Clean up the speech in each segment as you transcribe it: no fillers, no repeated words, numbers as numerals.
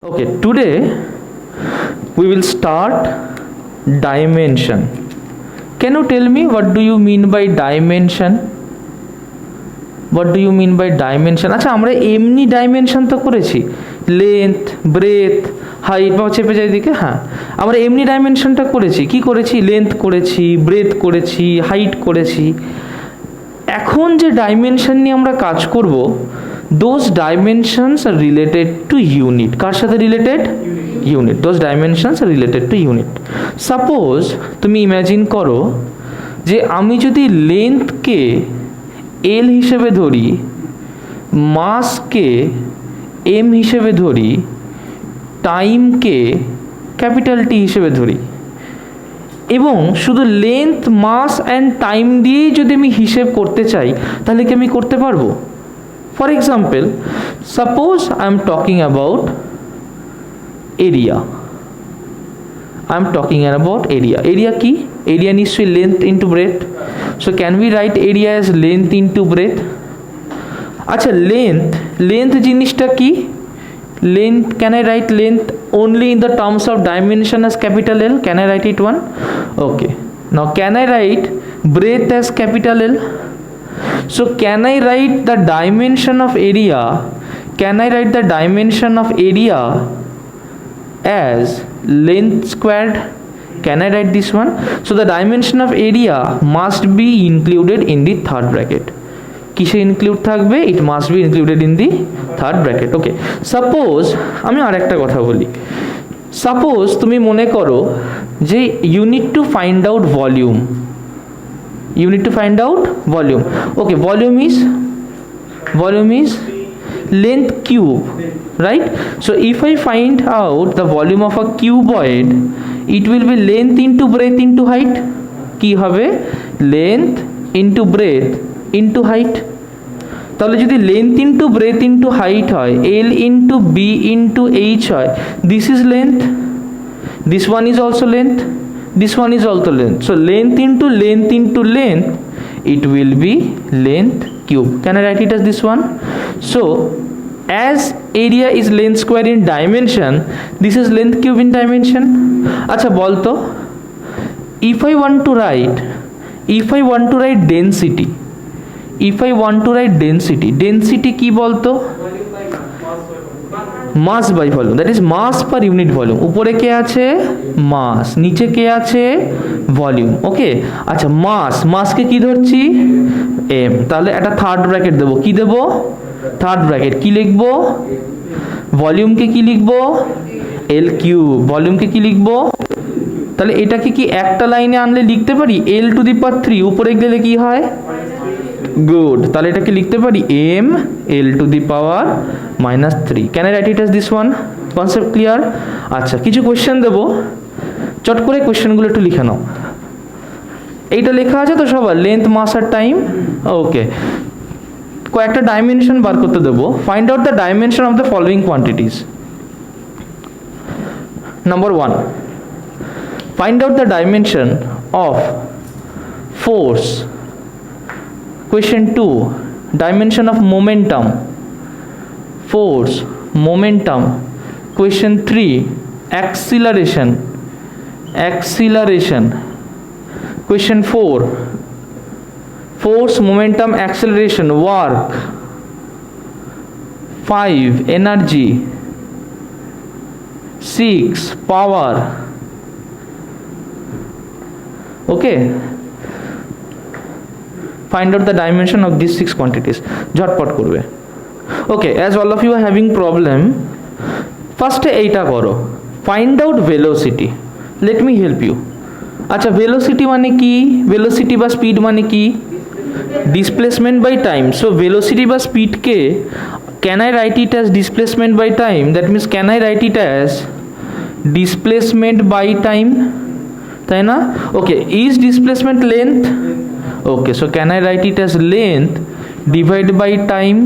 Okay, today we will start dimension. Can you tell me what do you mean by dimension? What do you mean by dimension? আচ্ছা আমরা এমনি dimension তো করেছি, length, breadth, height বা চেপে যায় দিকে। হ্যাঁ, আমরা এমনি ডাইমেনশনটা করেছি। কি করেছি? লেন্থ করেছি, ব্রেথ করেছি, হাইট করেছি। এখন যে ডাইমেনশন নিয়ে আমরা কাজ করব, those dimensions are related to unit. কার সাথে related? Unit. those dimensions are related to unit. Suppose তুমি ইমাজিন করো যে আমি যদি লেন্থকে এল হিসেবে ধরি, মাসকে এম হিসেবে ধরি, টাইমকে ক্যাপিটাল টি হিসেবে ধরি, এবং শুধু লেন্থ, মাস অ্যান্ড টাইম দিয়েই যদি আমি হিসেব করতে চাই, তাহলে কি আমি করতে পারবো? For example, suppose I am talking about area. I am talking about area. Area কি? Area নিশ্চয়ই length into breadth. So can we write area as length into breadth? আচ্ছা, length জিনিসটা কি? Length, can I write length only in the terms of dimension as capital L? Can I write it one? Okay. Now can I write breadth as capital L? So can I write the dimension of area? Can I write the dimension of area as length squared? Can I write this one? So the dimension of area must be included in the third bracket. কিসে include থাকবে? It must be included in the third bracket. Okay. Suppose আমি আরেকটা কথা বলি। Suppose তুমি মনে করো যে you need to find out volume. You need to find out volume. Okay, volume is length cube, right? So if I find out the volume of a cuboid, it will be length into breadth into height. কি হবে? Length into breadth into height. তাহলে যদি length into breadth into height হয়, L into B into H হয়, this is length. This one is also length. This one is also length. So length into length into length, it will be length cube. Can I write it as this one? So as area is length square in dimension, this is length cube in dimension. আচ্ছা বলতো, if I want to write density, density কি বলতো? Mass by volume, that is mass per unit volume. উপরে কে আছে? মাস। নিচে কে আছে? Volume. ওকে, আচ্ছা মাসকে কি ধরছি? এম। তাহলে একটা থার্ড ব্র্যাকেট দেবো। কি দেবো? Third bracket. কি লিখবো? ভলিউমকে কি লিখবো? এল কিউব। ভলিউমকে কি লিখবো? তাহলে এটাকে কি একটা লাইনে আনলে লিখতে পারি এল টু দি পাওয়ার 3, উপরে গেলে কি হয়? গুড। তাহলে এটাকে লিখতে পারি M l to the power -3. Can I write it as this one? Concept clear? আচ্ছা, কিছু কোয়েশ্চেন দেবো, চট করে কোয়েশ্চেনগুলো একটু লিখে নাও। এইটা লেখা আছে তো সবার, লেন্থ, মাস আর টাইম। ওকে, কয়েকটা ডাইমেনশন বার করতে দেবো। Find out the dimension of the following quantities. Number 1, find out the dimension of force. Question 2, dimension of momentum, force, momentum. Question 3, acceleration. Question 4, force, momentum, acceleration, work. 5, energy. 6, power. Okay, find out the dimension of these 6 quantities. ঝটপট করবে। Okay, as all of you are having problem, first এইটা করো, find out velocity. Let me help you. আচ্ছা, velocity মানে কি? velocity বা speed মানে কি? displacement by time. So velocity বা speed K can I write it as displacement by time? That means can I write it as displacement by time? তাই না? Okay, is displacement length? Okay, so can I write it as length divided by time,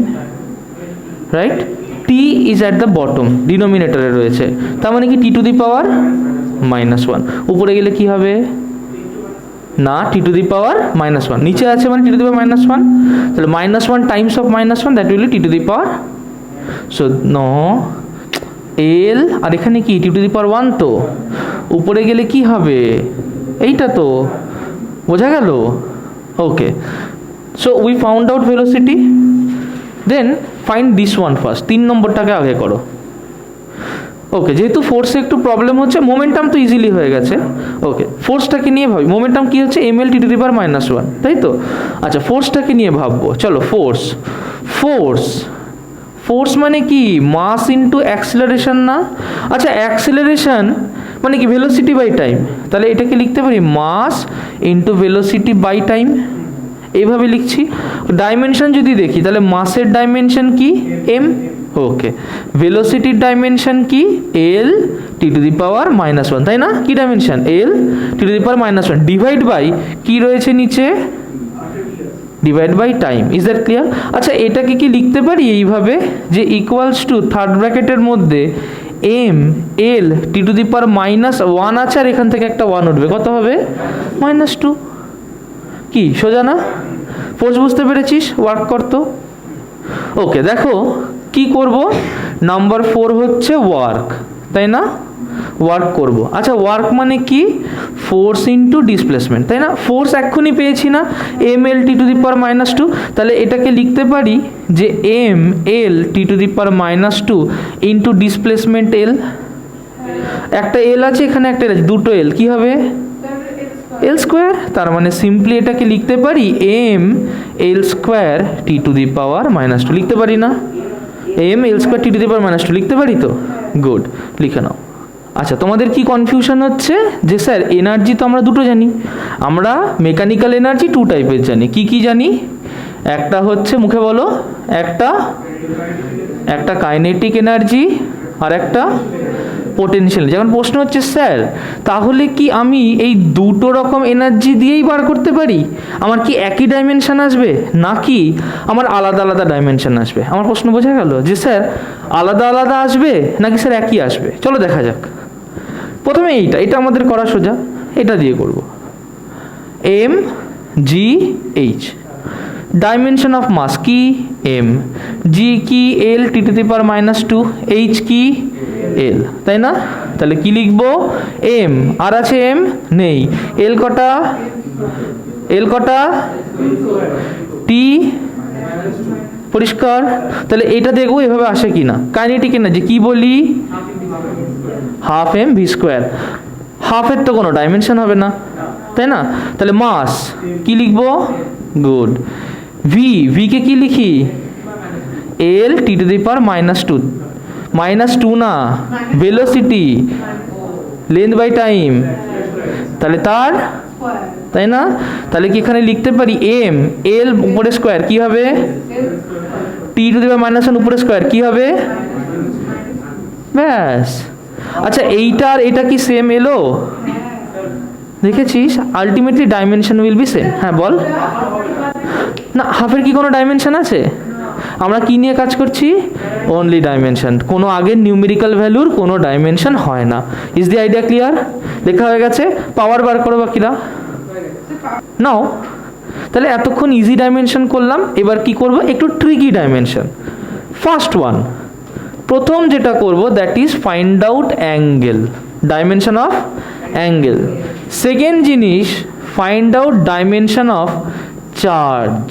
right? T is at the bottom, denominator এ রয়েছে, তার মানে কি t to the power -1। উপরে গেলে কি হবে? না, t to the power -1। নিচে আছে মানে t to the power -1, তাহলে -1 times of -1, that will be t to the power. So no, এল, আর এখানে কি টি টু দি পাওয়ার 1, তো উপরে গেলে কি হবে, এইটা তো বোঝা গেল। Okay, so we found out velocity, then find this one first, 3 নম্বরটাকে আগে করো। ওকে, যেহেতু ফোর্সে একটু প্রবলেম হচ্ছে, মোমেন্টাম তো ইজিলি হয়ে গেছে। ওকে, ফোর্সটাকে নিয়ে ভাবি, মোমেন্টাম কি হচ্ছে M L T to the power -1, তাই তো। আচ্ছা, ফোর্সটাকে নিয়ে ভাববো, চলো। ফোর্স মানে কি, মাস ইন্টু অ্যাক্সিলারেশন না? আচ্ছা, অ্যাক্সিলারেশন মানে কি ভেলোসিটি বাই টাইম, তাহলে এটাকে লিখতে পারি mass into velocity by time, এইভাবে লিখছি। ডাইমেনশন যদি দেখি, তাহলে মাসের ডাইমেনশন কি এম, ওকে, ভেলোসিটির ডাইমেনশন কি এল টি টু দি পাওয়ার -1, তাই না? কি dimension l T to the power -1, divide by কি রয়েছে নিচে, divide by time. Is that clear? আচ্ছা, এটাকে কি লিখতে পারি এইভাবে, যে ইকুয়ালস টু থার্ড ব্র্যাকেটের মধ্যে M L T to the power -1 আছে, আর এখান থেকে একটা 1 উঠবে, কত হবে -2। কি সোজা না? ফোর্স বুঝতে পেরেছিস? ওয়ার্ক করতো। ওকে, দেখো কি করব, নাম্বার 4 হচ্ছে ওয়ার্ক, তাই না? ওয়ার্ক করব। আচ্ছা, ওয়ার্ক মানে কি, ফোর্স ইন্টু ডিসপ্লেসমেন্ট, তাই না? ফোর্স এক্ষুনি পেয়েছি না, M L T to the power -2, তাহলে এটাকে লিখতে পারি যে M L T to the power -2 into displacement L. একটা এল আছে এখানে, একটা এল আছে, দুটো এল, কি হবে এল স্কোয়ার। তার মানে সিম্পলি এটাকে লিখতে পারি M L square T to the power -2, লিখতে পারি না? M L square T to the power -2 লিখতে পারি তো? গুড, লিখে নাও। আচ্ছা, তোমাদের কি কনফিউশন হচ্ছে যে স্যার এনার্জি তো আমরা দুটো জানি, আমরা মেকানিক্যাল এনার্জি 2 টাইপের জানি, কি কি জানি? একটা হচ্ছে মুখে বলো, একটা কাইনেটিক এনার্জি আর একটা পোটেনশিয়াল। যখন প্রশ্ন হচ্ছে স্যার তাহলে কি আমি এই দুটো রকম এনার্জি দিয়েই বার করতে পারি, আমার কি একই ডাইমেনশন আসবে নাকি আমার আলাদা আলাদা ডাইমেনশন আসবে? আমার প্রশ্ন বোঝা গেল যে স্যার আলাদা আলাদা আসবে নাকি স্যার একই আসবে? চলো দেখা যাক। প্রথমে এটা আমাদের করা সোজা, এটা দিয়ে করব। M g h, dimension of mass কি এম, জি কি এল টি টু দি পাওয়ার -2, এইচ কি এল, তাই না? তাহলে কি লিখবো, এম আর আছে এম নেই, এল কটা টি, পরিষ্কার? তাহলে এটা দেখবো এভাবে আসে কিনা। কাইনেটিক এনার্জি কি বলি, হাফ এম ভি স্কোয়ার, হাফের তো কোনো ডাইমেনশন হবে না, তাই না? তাহলে মাস কি লিখবো, গুড, ভি কে কি লিখি, এল টি টু দি পাওয়ার -2 না, ভেলোসিটি লেন্থ বাই টাইম, তাহলে তার, তাই না? তাহলে কি এখানে লিখতে পারি এম এল উপরে স্কোয়ার কি হবে, টি টু দি পাওয়ার -1 উপরে স্কোয়ার কি হবে, ব্যাস। আচ্ছা, এইটা আর এটা কি সেম এলো, দেখেছিস? Ultimately dimension will be same. হ্যাঁ বল না, হাফের কি কোনো ডাইমেনশন আছে? আমরা কি নিয়ে কাজ করছি, অনলি ডাইমেনশন, কোনো আগের নিউমেরিক্যাল ভ্যালুর কোনো ডাইমেনশন হয় না। Is the idea clear? লেখা হয়ে গেছে, পাওয়ার বার করো বাকিরা নাও। তাহলে এতক্ষণ ইজি ডাইমেনশন করলাম, এবার কি করব, একটু ট্রিকি ডাইমেনশন। ফার্স্ট ওয়ান, প্রথম যেটা করব that is find out angle, dimension of angle. Second জিনিস, find out dimension of charge,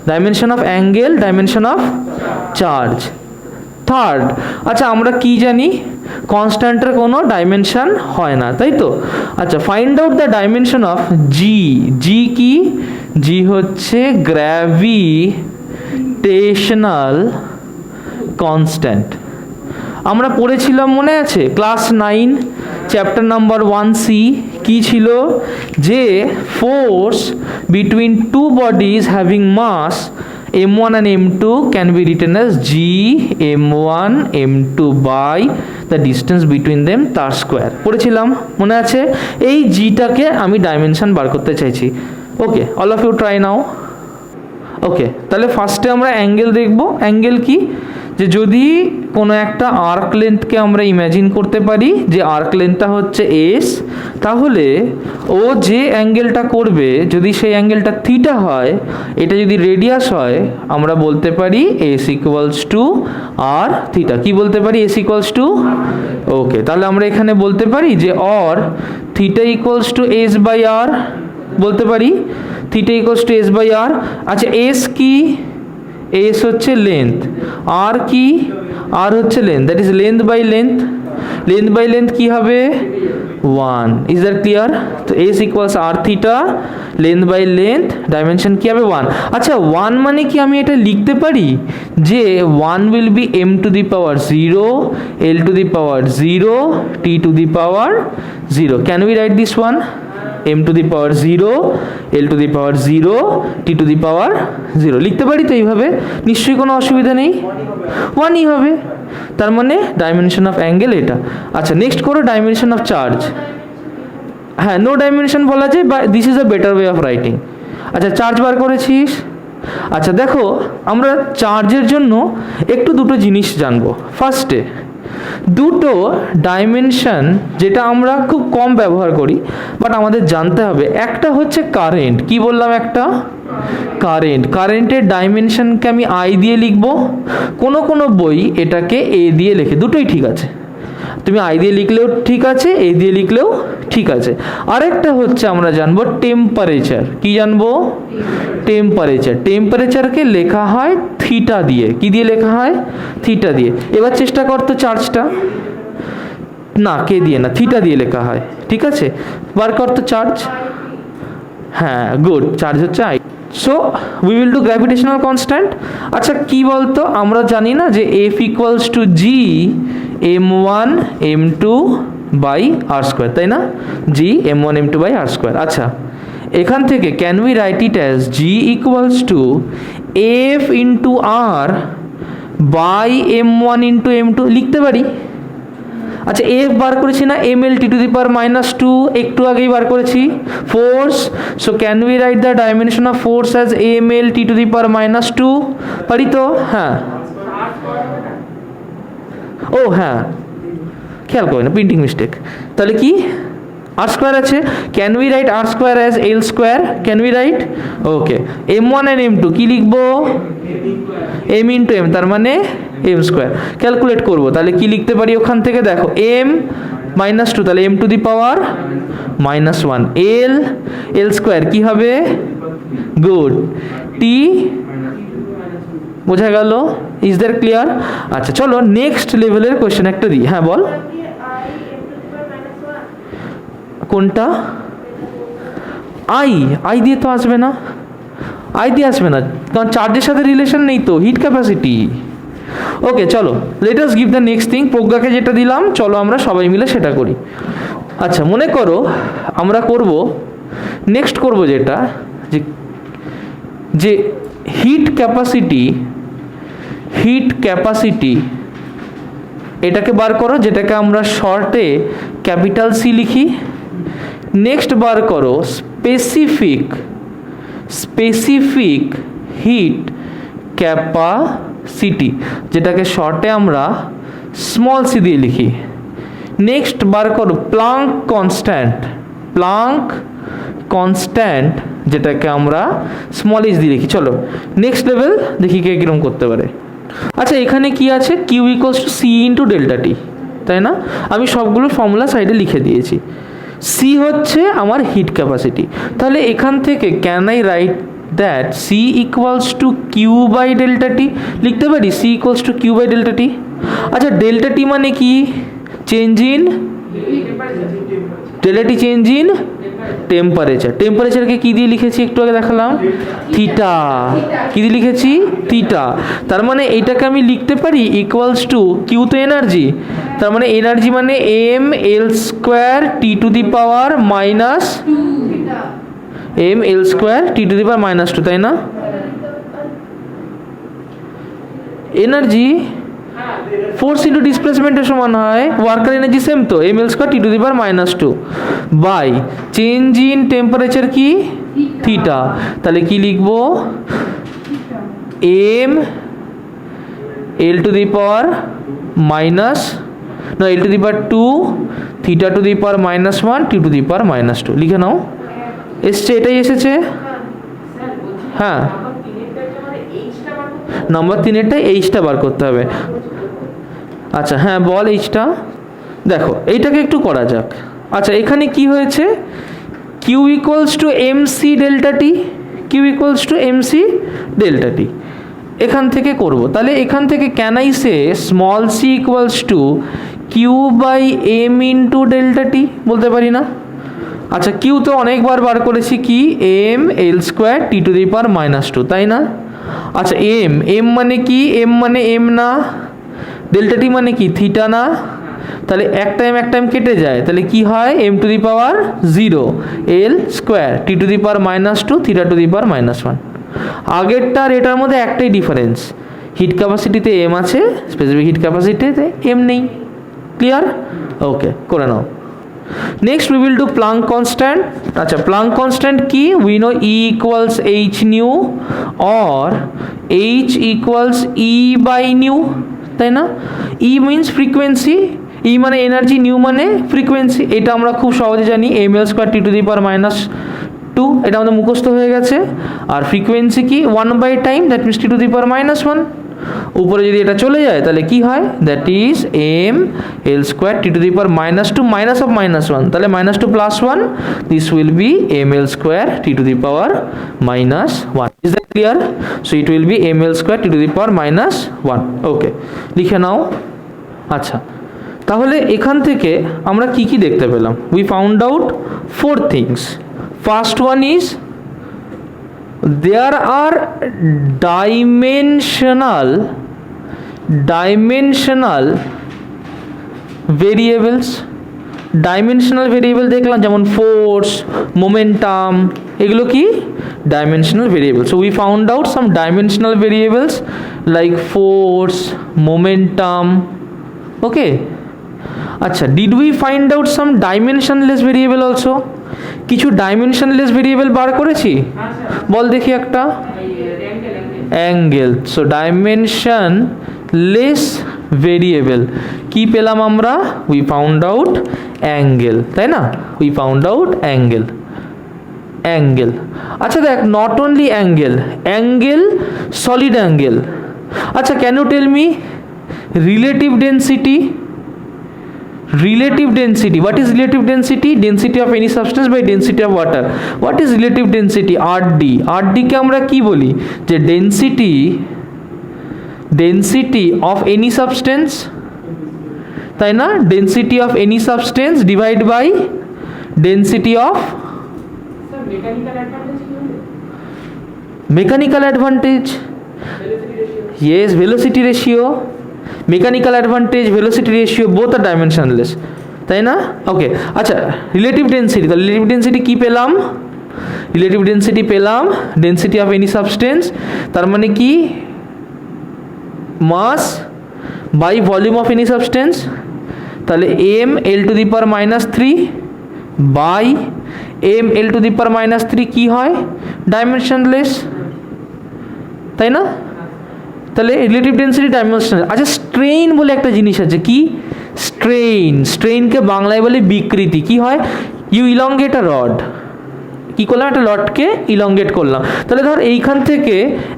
dimension of angle, dimension of charge. Third, আচ্ছা আমরা কি জানি, কনস্ট্যান্টের কোনো ডাইমেনশন হয় না, তাই তো? আচ্ছা, find out the dimension of G. G কি, জি হচ্ছে গ্র্যাভিটেশনাল কনস্ট্যান্ট। আমরা পড়েছিলাম মনে আছে ক্লাস 9 চ্যাপ্টার নাম্বার 1C, কি ছিল, যে force between two bodies having mass m1 and m2 can be written as g m1 m2 by the distance between them তার স্কোয়ার। পড়েছিলাম মনে আছে? এই জিটাকে আমি ডাইমেনশন বার করতে চাইছি। Okay, all of you try now. Okay, তাহলে ফার্স্টে আমরা অ্যাঙ্গেল দেখব। অ্যাঙ্গেল কি, যে যদি কোনো একটা আর্ক লেন্থকে আমরা ইমাজিন করতে পারি যে আর্ক লেন্থটা হচ্ছে এস, তাহলে ও যে অ্যাঙ্গেলটা করবে যদি সেই অ্যাঙ্গেলটা থিটা হয়, এটা যদি রেডিয়াস হয়, আমরা বলতে পারি s equals to r theta. কি বলতে পারি? এস ইকুয়ালস টু, ওকে, তাহলে আমরা এখানে বলতে পারি যে or theta equals to S by R, বলতে পারি theta equals to S by R. আচ্ছা, এস কি? এস হচ্ছে লেন্থ, আর কি? আর হচ্ছে length, that is length by length. Length by length কি হবে? 1। Is that clear? তো S equals R theta, length by length, dimension কি হবে? 1। আচ্ছা, 1 মানে কি আমি এটা লিখতে পারি যে 1 will be m to the power 0, L to the power 0, T to the power 0? Can we write this one? m to the power 0, l to the power 0, t to the power 0 লিখতে পারি তো এইভাবে? নিশ্চয়ই কোনো অসুবিধা নেই, 1ই হবে। তার মানে ডাইমেনশন অফ অ্যাঙ্গেল এটা। আচ্ছা, নেক্সট করো ডাইমেনশন অফ চার্জ। হ্যাঁ, নো ডাইমেনশন বলা যায়, বা this is a better way of writing. আচ্ছা, চার্জ বার করেছিস। আচ্ছা দেখো, আমরা চার্জের জন্য একটু দুটো জিনিস জানবো। ফার্স্টে দুটো ডাইমেনশন যেটা আমরা খুব কম ব্যবহার করি, বাট আমাদের জানতে হবে। একটা হচ্ছে কারেন্ট। কি বললাম? একটা কারেন্ট। কারেন্টের ডাইমেনশনকে আমি আই দিয়ে লিখব, কোনো কোনো বই এটাকে এ দিয়ে লেখে, দুটোই ঠিক আছে। তুমি আই দিয়ে লিখলেও ঠিক আছে, এ দিয়ে লিখলেও ঠিক আছে। আরেকটা হচ্ছে আমরা জানবো টেম্পারেচার। কি জানবো? টেম্পারেচার। টেম্পারেচারকে লেখা হয় থিটা দিয়ে। কি দিয়ে লেখা হয়? থিটা দিয়ে। এবার চেষ্টা করতো চার্জটা, না কে দিয়ে না, থিটা দিয়ে লেখা হয়, ঠিক আছে? বার করতো চার্জ। হ্যাঁ, গুড, চার্জ হচ্ছে আই। So we will do gravitational constant. আচ্ছা কি বলতো, আমরা জানি না যে f equals to g m1 m2 by r square, তাই না? G m1 m2 by r square. আচ্ছা, এখান থেকে can we write it as g equals to f into r by m1 into m2 লিখতে পারি? আচ্ছা, এফ বার করেছি না, M L T to the power -2, একটু আগেই বার করেছি। Force, so can we write the dimension of force as M L T to the power -2? পারি তো? হ্যাঁ, ও হ্যাঁ, খেয়াল করি না, প্রিন্টিং মিস্টেক। তাহলে কি আর স্কোয়ার আছে, can we write R square as L square? Can we write? Okay, m1 and m2 কি লিখবো? m ইন্টু m, তার মানে m স্কোয়ার। ক্যালকুলেট করবো, তাহলে কি লিখতে পারি ওখান থেকে? দেখো, m -2, তাহলে m to the power -1, l square কি হবে? গুড, t, বোঝা গেল? Is that clear? আচ্ছা চলো নেক্সট লেভেলের কোয়েশ্চেন একটা দিই। হ্যাঁ বল, কোনটা? আই দিয়ে তো আসবে না, আই দিয়ে আসবে না, কারণ চার্জের সাথে রিলেশন নেই তো, হিট ক্যাপাসিটি। ওকে চলো, let us give the next thing. প্রজ্ঞাকে যেটা দিলাম, চলো আমরা সবাই মিলে সেটা করি। আচ্ছা, মনে করো আমরা করব, নেক্সট করব যেটা, যে হিট ক্যাপাসিটি এটাকে বার করো, যেটাকে আমরা শর্টে ক্যাপিটাল সি লিখি। নেক্সট বার করো স্পেসিফিক হিট ক্যাপাসিটি, যেটাকে শর্টে আমরা স্মল সি দিয়ে লিখি। নেক্সট বার করো প্লাঙ্ক কনস্ট্যান্ট, যেটাকে আমরা স্মল এইচ দিয়ে লিখি। চলো নেক্সট লেভেল দেখি কে কিরকম করতে পারে। আচ্ছা, এখানে কি আছে? Q equals to C into delta T, তাই না? আমি সবগুলো ফর্মুলা সাইডে লিখে দিয়েছি। সি হচ্ছে আমার হিট ক্যাপাসিটি, তাহলে এখান থেকে can I write that C equals to Q by delta T? লিখতে পারি C equals to Q by delta T. আচ্ছা, ডেল্টা টি মানে কি? Change in delta T, change in temperature. টেম্পারেচারকে কি দিয়ে লিখেছি একটু আগে দেখালাম? থিটা। কি দিয়ে লিখেছি? থিটা। তার মানে এটাকে আমি লিখতে পারি ইকুয়ালস টু, কিউ তো এনার্জি, তার মানে এনার্জি মানে M L square T to the power -2, তাই না? এনার্জি ফোর্স ইন্টু ডিসপ্লেসমেন্টের সমান হয়, ওয়ার্কার এনার্জি সেম তো, M L square T to the power -2 by change in temperature কি? থিটা। তাহলে কি লিখবো? L to the power minus L to the power 2 theta to the power minus 1 T to the power minus 2 লিখে নাও এসছে এটাই এসেছে হ্যাঁ number 3 এরটা এইচটা বার করতে হবে আচ্ছা হ্যাঁ বল এইচটা দেখো এইটাকে একটু করা যাক আচ্ছা এখানে কি হয়েছে q equals to mc delta t q equals to mc delta t এখান থেকে করব তাহলে এখান থেকে can I say small c equals to q by m into delta t বলতে পারি না আচ্ছা q তো অনেকবার বার করেছি কি m l square t to the power minus 2 তাই না আচ্ছা m মানে কি m মানে m না ডেল্টা টি মানে কি থিটা না তাহলে এক টাইম কেটে যায় তাহলে কি হয় m to the power 0 l square t to the power minus 2 theta to the power minus 1 আগেরটার এটার মধ্যে একটাই ডিফারেন্স হিট ক্যাপাসিটিতে m আছে স্পেসিফিক হিট ক্যাপাসিটিতে m নেই ক্লিয়ার ওকে করে নাও next we will do Planck constant আচ্ছা প্লাঙ্ক কনস্ট্যান্ট কি we know E equals h nu or h equals E by nu তাই না E means frequency E মানে এনার্জি নিউ মানে ফ্রিকোয়েন্সি এটা আমরা খুব সহজে জানি ml square t to the power minus 2 এটা আমাদের মুখস্থ হয়ে গেছে আর ফ্রিকোয়েন্সি কি 1 by time that means t to the power minus 1 উপরে যদি এটা চলে যায় তাহলে কি হয় that is m l square t to the power minus 2 minus of minus 1 তাহলে minus 2 plus 1 this will be ml square t to the power minus 1 is that clear so it will be ml square t to the power minus 1 okay লিখে নাও আচ্ছা তাহলে এখান থেকে আমরা কি কি দেখতে পেলাম we found out 4 things first one is there are dimensional variables dimensional variable দেখলাম যেমন ফোর্স মোমেন্টাম এগুলো কি dimensional variable so we found out some dimensional variables like force momentum okay আচ্ছা did we find out some dimensionless variable also কিছু dimensionless variable বার করেছি বল দেখি একটা অ্যাঙ্গেল সো ডাইমেনশনলেস ভেরিয়েবল কি পেলাম আমরা উই ফাউন্ড আউট অ্যাঙ্গেল তাই না উই ফাউন্ড আউট অ্যাঙ্গেল আচ্ছা দেখ not only angle solid angle আচ্ছা can you tell me relative density what is relative density of any substance by density of water what is relative density rd কে আমরা কি বলি যে density of any substance তাই না density of any substance divide by density of mechanical advantage yes velocity ratio mechanical advantage velocity ratio both are dimensionless তাই না okay আচ্ছা relative density তাহলে রিলেটিভ ডেনসিটি কি পেলাম রিলেটিভ ডেনসিটি পেলাম density of any substance তার মানে কি mass by volume of any substance তাহলে m l to the power minus 3 by m l to the power minus 3 কি হয় ডাইমেনশনলেস তাই না তাহলে রিলেটিভ ডেনসিটি ডাইমেনশনাল আচ্ছা স্ট্রেইন বলে একটা জিনিস আছে কি স্ট্রেইনকে বাংলায় বলে বিকৃতি কি হয় ইউ ইলংগেট আ রড কি করলাম একটা রডকে ইলংগেট করলাম তাহলে ধর এইখান থেকে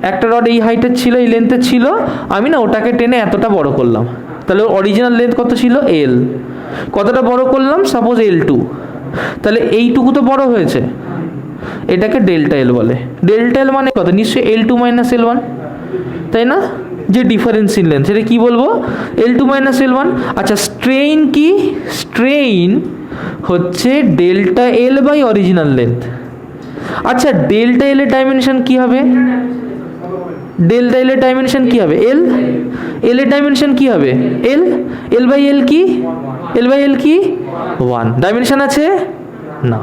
একটা রড এই হাইটের ছিল এই লেন্থের ছিল আমি না ওটাকে টেনে এতটা বড় করলাম তাহলে অরিজিনাল লেন্থ কত ছিল l কতটা বড় করলাম সাপোজ l2 তাহলে এইটুকু তো বড় হয়েছে এটাকে ডেল্টা l বলে ডেল্টা l মানে কত নিশ্চয়ই l2 মাইনাস l1 তাই না যে ডিফারেন্স ইন লেন্থ সেটা কি বলবো l2 মাইনাস l1 আচ্ছা স্ট্রেইন কি স্ট্রেইন হচ্ছে delta l by original length আচ্ছা ডেল্টা l এর ডাইমেনশন কি হবে ডেল্টা l এর ডাইমেনশন কি হবে l এর ডাইমেনশন কি হবে l বাই l কি l বাই l কি 1 ডাইমেনশন আছে না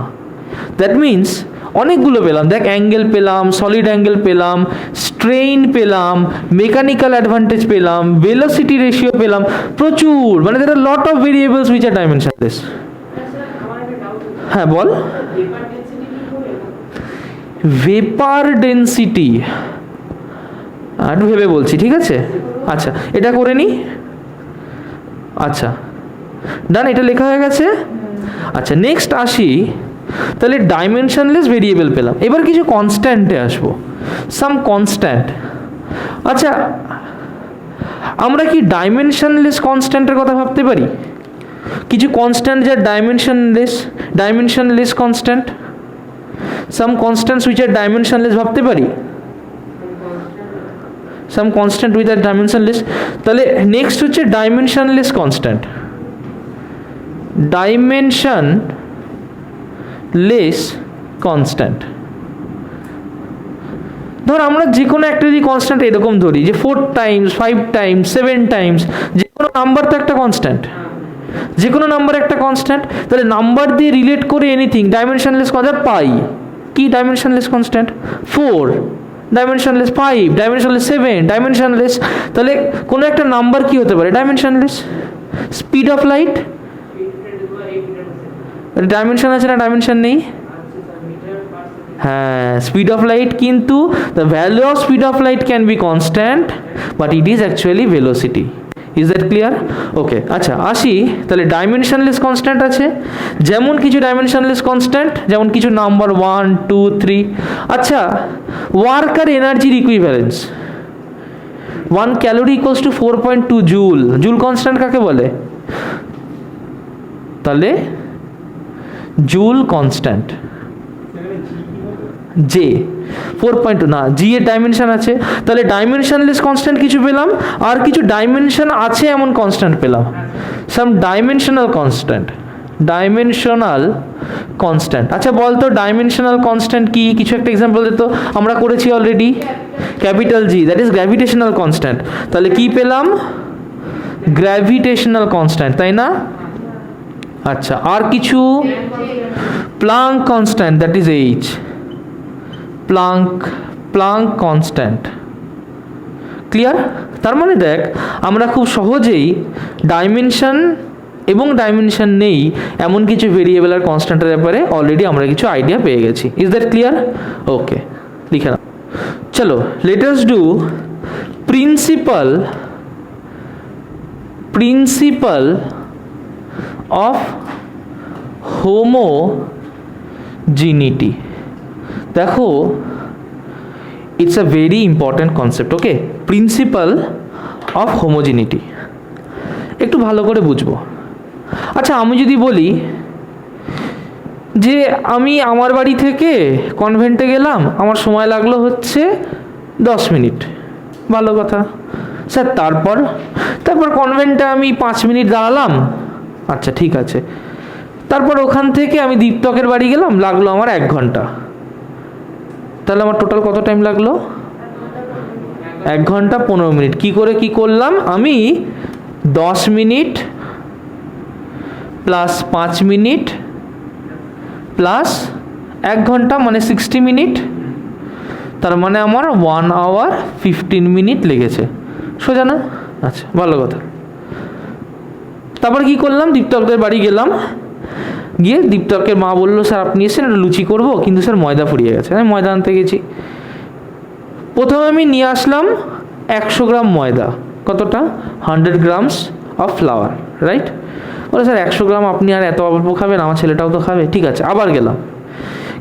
দ্যাট মিন্স অনেকগুলো পেলাম দেখ অ্যাঙ্গেল পেলাম সলিড অ্যাঙ্গেল পেলাম স্ট্রেইন পেলাম মেকানিক্যাল অ্যাডভান্টেজ পেলাম ভেলোসিটি রেশিও পেলাম প্রচুর মানে there are lot of variables which are dimensionless হ্যাঁ বল ভেপার ডেন্সিটি একটু ভেবে বলছি, ঠিক আছে? আচ্ছা, এটা করে নিই। আচ্ছা ডান, এটা লেখা হয়ে গেছে। আচ্ছা নেক্সট আসি, তাহলে ডাইমেনশনলেস ভেরিয়েবল পেলাম। এবার কিছু কনস্ট্যান্টে আসবো, সাম কনস্ট্যান্ট। আচ্ছা আমরা কি ডাইমেনশনলেস কনস্ট্যান্টের কথা ভাবতে পারি? কিছু কনস্ট্যান্ট যার dimensionless constant, some constants which are dimensionless ভাবতে পারি? সাম কনস্ট্যান্ট উইচ আর ডাইমেনশনলেস। তাহলে নেক্সট হচ্ছে ডাইমেনশনলেস কনস্ট্যান্ট। ডাইমেনশনলেস কনস্ট্যান্ট, ধর আমরা যে কোনো একটা যদি কনস্ট্যান্ট এরকম ধরি যে 4 টাইমস 5 টাইমস 7 টাইমস, যে কোনো নাম্বার তো একটা কনস্ট্যান্ট, যে কোনো নাম্বার একটা কনস্ট্যান্ট। তাহলে নাম্বার দিয়ে রিলেট করে এনিথিং ডাইমেনশনলেস কনস্ট্যান্ট পাই। কি dimensionless constant? 4, dimensionless 5, dimensionless 7, dimensionless. তাহলে কোনো একটা নাম্বার কি হতে পারে dimensionless? Speed of light dimension আছে না ডাইমেনশন নেই? হ্যাঁ, স্পিড অফ লাইট, কিন্তু the value of speed of light can be constant but it is actually velocity. Is that clear? Okay, আচ্ছা আসি, তাহলে ডাইমেনশনলেস কনস্ট্যান্ট আছে, যেমন কিছু ডাইমেনশনলেস কনস্ট্যান্ট, যেমন কিছু নাম্বার 1 2 3। আচ্ছা ওয়ার্ক আর এনার্জির equivalence, 1 calorie equals to 4.2 joule. Joule constant কাকে বলে? তাহলে জুল কনস্ট্যান্ট জে 4.2 না, জি এর ডাইমেনশন আছে। তাহলে ডাইমেনশনলেস কনস্ট্যান্ট কিছু পেলাম, আর কিছু ডাইমেনশন আছে এমন কনস্ট্যান্ট পেলাম, সাম ডাইমেনশনাল কনস্ট্যান্ট। ডাইমেনশনাল কনস্ট্যান্ট, আচ্ছা বলতো ডাইমেনশনাল কনস্ট্যান্ট কি? কিছু একটা এক্সাম্পল দিত, আমরা করেছি already. Capital G, that is gravitational constant. তাহলে কি পেলাম? গ্র্যাভিটেশনাল কনস্ট্যান্ট, তাই না? আচ্ছা আর কিছু? Planck constant, that is H. Planck constant, clear? তার মানে দেখ আমরা খুব সহজেই ডাইমেনশন এবং ডাইমেনশন নেই এমন কিছু ভেরিয়েবল আর কনস্ট্যান্টের ব্যাপারে অলরেডি আমরা কিছু আইডিয়া পেয়ে গেছি। Is that clear? ওকে, লিখে নাও। চলো let us do principle of homogeneity. দেখো it's a very important concept. Okay, principle of homogeneity একটু ভালো করে বুঝবো। আচ্ছা আমি যদি বলি যে আমি আমার বাড়ি থেকে কনভেন্টে গেলাম, আমার সময় লাগলো হচ্ছে 10 মিনিট, ভালো কথা স্যার। তারপর কনভেন্টে আমি 5 মিনিট দাঁড়ালাম, আচ্ছা ঠিক আছে। তারপর ওখান থেকে আমি দীপ্তকের বাড়ি গেলাম, লাগলো আমার 1 ঘন্টা। তাহলে আমার টোটাল কত টাইম লাগলো? 1 ঘন্টা 15 মিনিট। কি করে কি করলাম? আমি 10 মিনিট প্লাস 5 মিনিট প্লাস 1 ঘন্টা মানে 60 মিনিট, তার মানে আমার 1 আওয়ার 15 মিনিট লেগেছে। সোজা না? আচ্ছা ভালো কথা। তারপর কি করলাম? দীপ্তকদের বাড়ি গেলাম, গিয়ে দীপ্তকের মা বললো স্যার আপনি এসেছেন, একটু লুচি করবো, কিন্তু স্যার ময়দা ফুরিয়ে গেছে। আমি ময়দা আনতে গেছি, প্রথমে আমি নিয়ে আসলাম 100 গ্রাম ময়দা। কতটা? 100 গ্রামস অফ ফ্লাওয়ার, রাইট? বলে স্যার 100 গ্রাম আপনি আর এত অল্প খাবেন, আমার ছেলেটাও তো খাবে। ঠিক আছে, আবার গেলাম,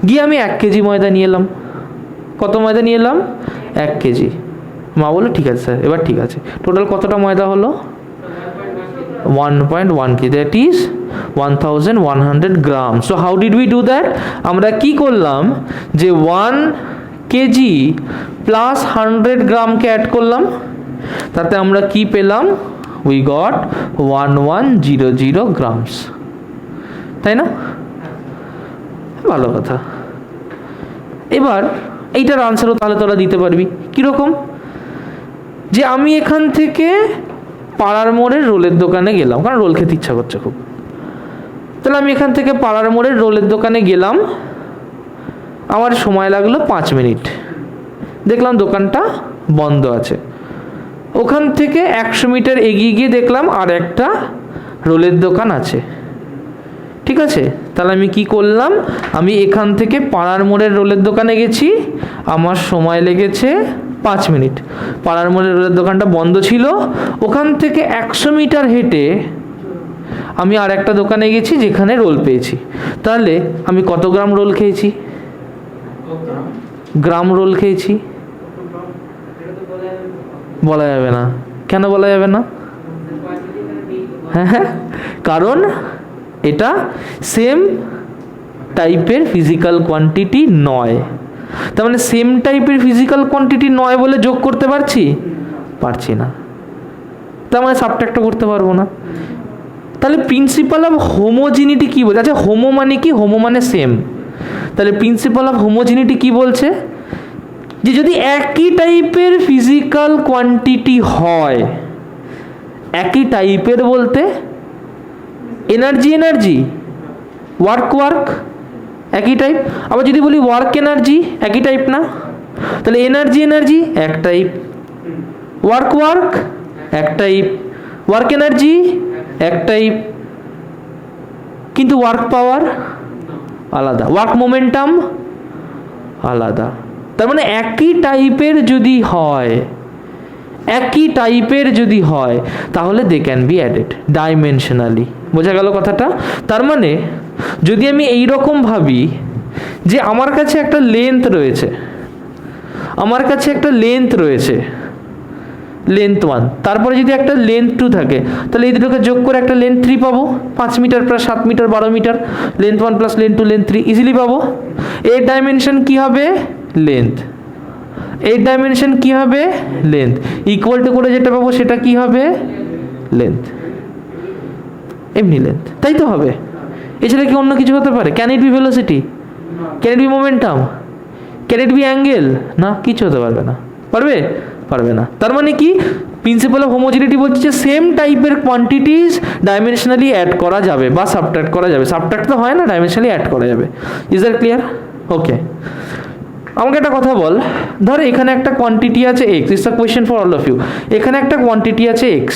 গিয়ে আমি 1 কেজি ময়দা নিয়ে এলাম। কত ময়দা নিয়ে এলাম? 1 কেজি। মা বললো ঠিক আছে স্যার, এবার ঠিক আছে। টোটাল কতটা ময়দা হলো? 1.1 KG, that is 1100 gram. So how did we do that? আমরা কি করলাম যে 1 কেজি প্লাস 100 গ্রামকে অ্যাড করলাম, তাতে আমরা কি পেলাম? উই গট 1100 গ্রামস, তাই না? ভালো কথা। এবার এইটার আনসারও তাহলে তোরা দিতে পারবি। কীরকম? যে আমি এখান থেকে পাড়ার মোড়ের রোলের দোকানে গেলাম, কারণ রোল খেতে ইচ্ছা করছে খুব। তাহলে আমি এখান থেকে পাড়ার মোড়ের রোলের দোকানে গেলাম, আমার সময় লাগলো 5 মিনিট। দেখলাম দোকানটা বন্ধ আছে। ওখান থেকে 100 মিটার এগিয়ে গিয়ে দেখলাম আর একটা রোলের দোকান আছে। ঠিক আছে, তাহলে আমি কি করলাম? আমি এখান থেকে পাড়ার মোড়ের রোলের দোকানে গেছি, আমার সময় লেগেছে 5 মিনিট। পাড়ার মোড়ে রোলের দোকানটা বন্ধ ছিল, ওখান থেকে 100 মিটার হেঁটে আমি আর একটা দোকানে গেছি যেখানে রোল পেয়েছি। তাহলে আমি কত গ্রাম রোল খেয়েছি? গ্রাম রোল খেয়েছি। বলা যাবে না। কেন বলা যাবে না? হ্যাঁ, কারণ এটা সেম টাইপের ফিজিক্যাল কোয়ান্টিটি নয়। তার মানে সেম টাইপের ফিজিক্যাল কোয়ান্টিটি নয় বলে যোগ করতে পারছি না, তার মানে সাবট্রাক্টও করতে পারবো না। তাহলে প্রিন্সিপাল অফ হোমোজিনিটি কি বলছে? আচ্ছা, হোমো মানে কি? হোমো মানে সেম। তাহলে প্রিন্সিপাল অফ হোমোজিনিটি কি বলছে? যে যদি একই টাইপের ফিজিক্যাল কোয়ান্টিটি হয়, একই টাইপের বলতে এনার্জি ওয়ার্ক একই টাইপ। আবার যদি বলি ওয়ার্ক এনার্জি একই টাইপ না, তাহলে এনার্জি এক টাইপ, ওয়ার্ক এক টাইপ, ওয়ার্ক এনার্জি এক টাইপ, কিন্তু ওয়ার্ক পাওয়ার আলাদা, ওয়ার্ক মোমেন্টাম আলাদা। তার মানে একই টাইপের যদি হয় তাহলে they can be added dimensionally. বোঝা গেল কথাটা? তার মানে যদি আমি এইরকম ভাবি যে আমার কাছে একটা লেন্থ রয়েছে, লেন্থ 1, তারপরে যদি একটা লেন্থ 2 থাকে, তাহলে এই দুটোকে যোগ করে একটা লেন্থ 3 পাবো। 5 metre plus 7 metre 12 metre, length 1 plus length 2 length 3 easily পাবো। এর ডাইমেনশন কি হবে? লেন্থ। এর ডাইমেনশন কি হবে? লেন্থ। ইকুয়াল টু করে যেটা পাবো সেটা কি হবে? লেন্থ। এমনি লেন্থ, তাই তো হবে। এছাড়া কি অন্য কিছু হতে পারে? Can it be velocity? Can it be momentum? Can it be angle? না, কিছু হতে পারবে না। পারবে না। তার মানে কি? প্রিন্সিপাল অফ হোমোজিনিটি বলছে যে সেম টাইপের কোয়ান্টিটিজ ডাইমেনশনালি অ্যাড করা যাবে বা সাবট্রাক্ট করা যাবে। সাবট্রাক্ট তো হয় না, ডাইমেনশনালি অ্যাড করা যাবে। Is that clear? ওকে, আমাকে একটা কথা বল। ধর এখানে একটা কোয়ান্টিটি আছে X, it's a question for all of you. এখানে একটা কোয়ান্টিটি আছে এক্স,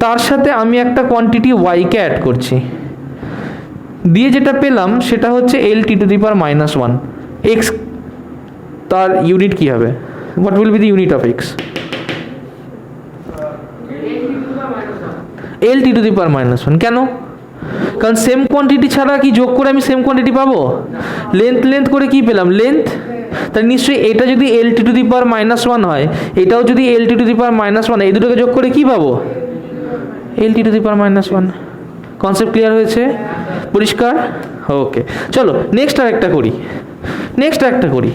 তার সাথে আমি একটা কোয়ান্টিটি ওয়াইকে অ্যাড করছি, দিয়ে যেটা পেলাম সেটা হচ্ছে L(t⁻⁻1). এক্স তার ইউনিট কি হবে? What will be the unit of x? L(t⁻⁻1). কেন? কারণ সেম কোয়ান্টিটি ছাড়া কি যোগ করে আমি সেম কোয়ান্টিটি পাবো? লেন্থ করে কি পেলাম? লেন্থ। তাহলে নিশ্চয়ই এটা যদি L(t⁻⁻1) হয়, এটাও যদি L(t⁻⁻1), এই দুটোকে যোগ করে কি পাবো? L(t⁻⁻1). কনসেপ্ট ক্লিয়ার হয়েছে? পরিষ্কার? ওকে, চলো নেক্সট আরেকটা করি।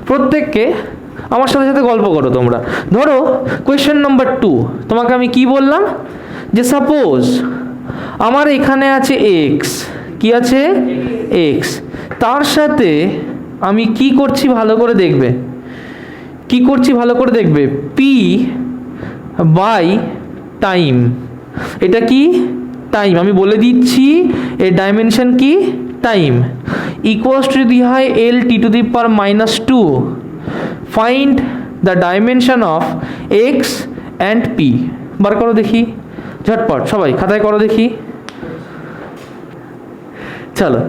প্রত্যেককে আমার সাথে গল্প করো তোমরা। ধরো কোয়েশ্চেন নাম্বার 2, তোমাকে আমি কি বললাম? যে সাপোজ আমার এখানে আছে এক্স, কি আছে? এক্স। তার সাথে আমি কি করছি ভালো করে দেখবে, পি বাই টাইম। এটা কি? টাইম। আমি বলে দিচ্ছি এর ডাইমেনশন কি? টাইম। ইকুয়ালস টু যদি হয় L(t⁻⁻2), find the dimension of X and P. বার করো দেখি, ঝটপট সবাই খাতায় করো দেখি। চলো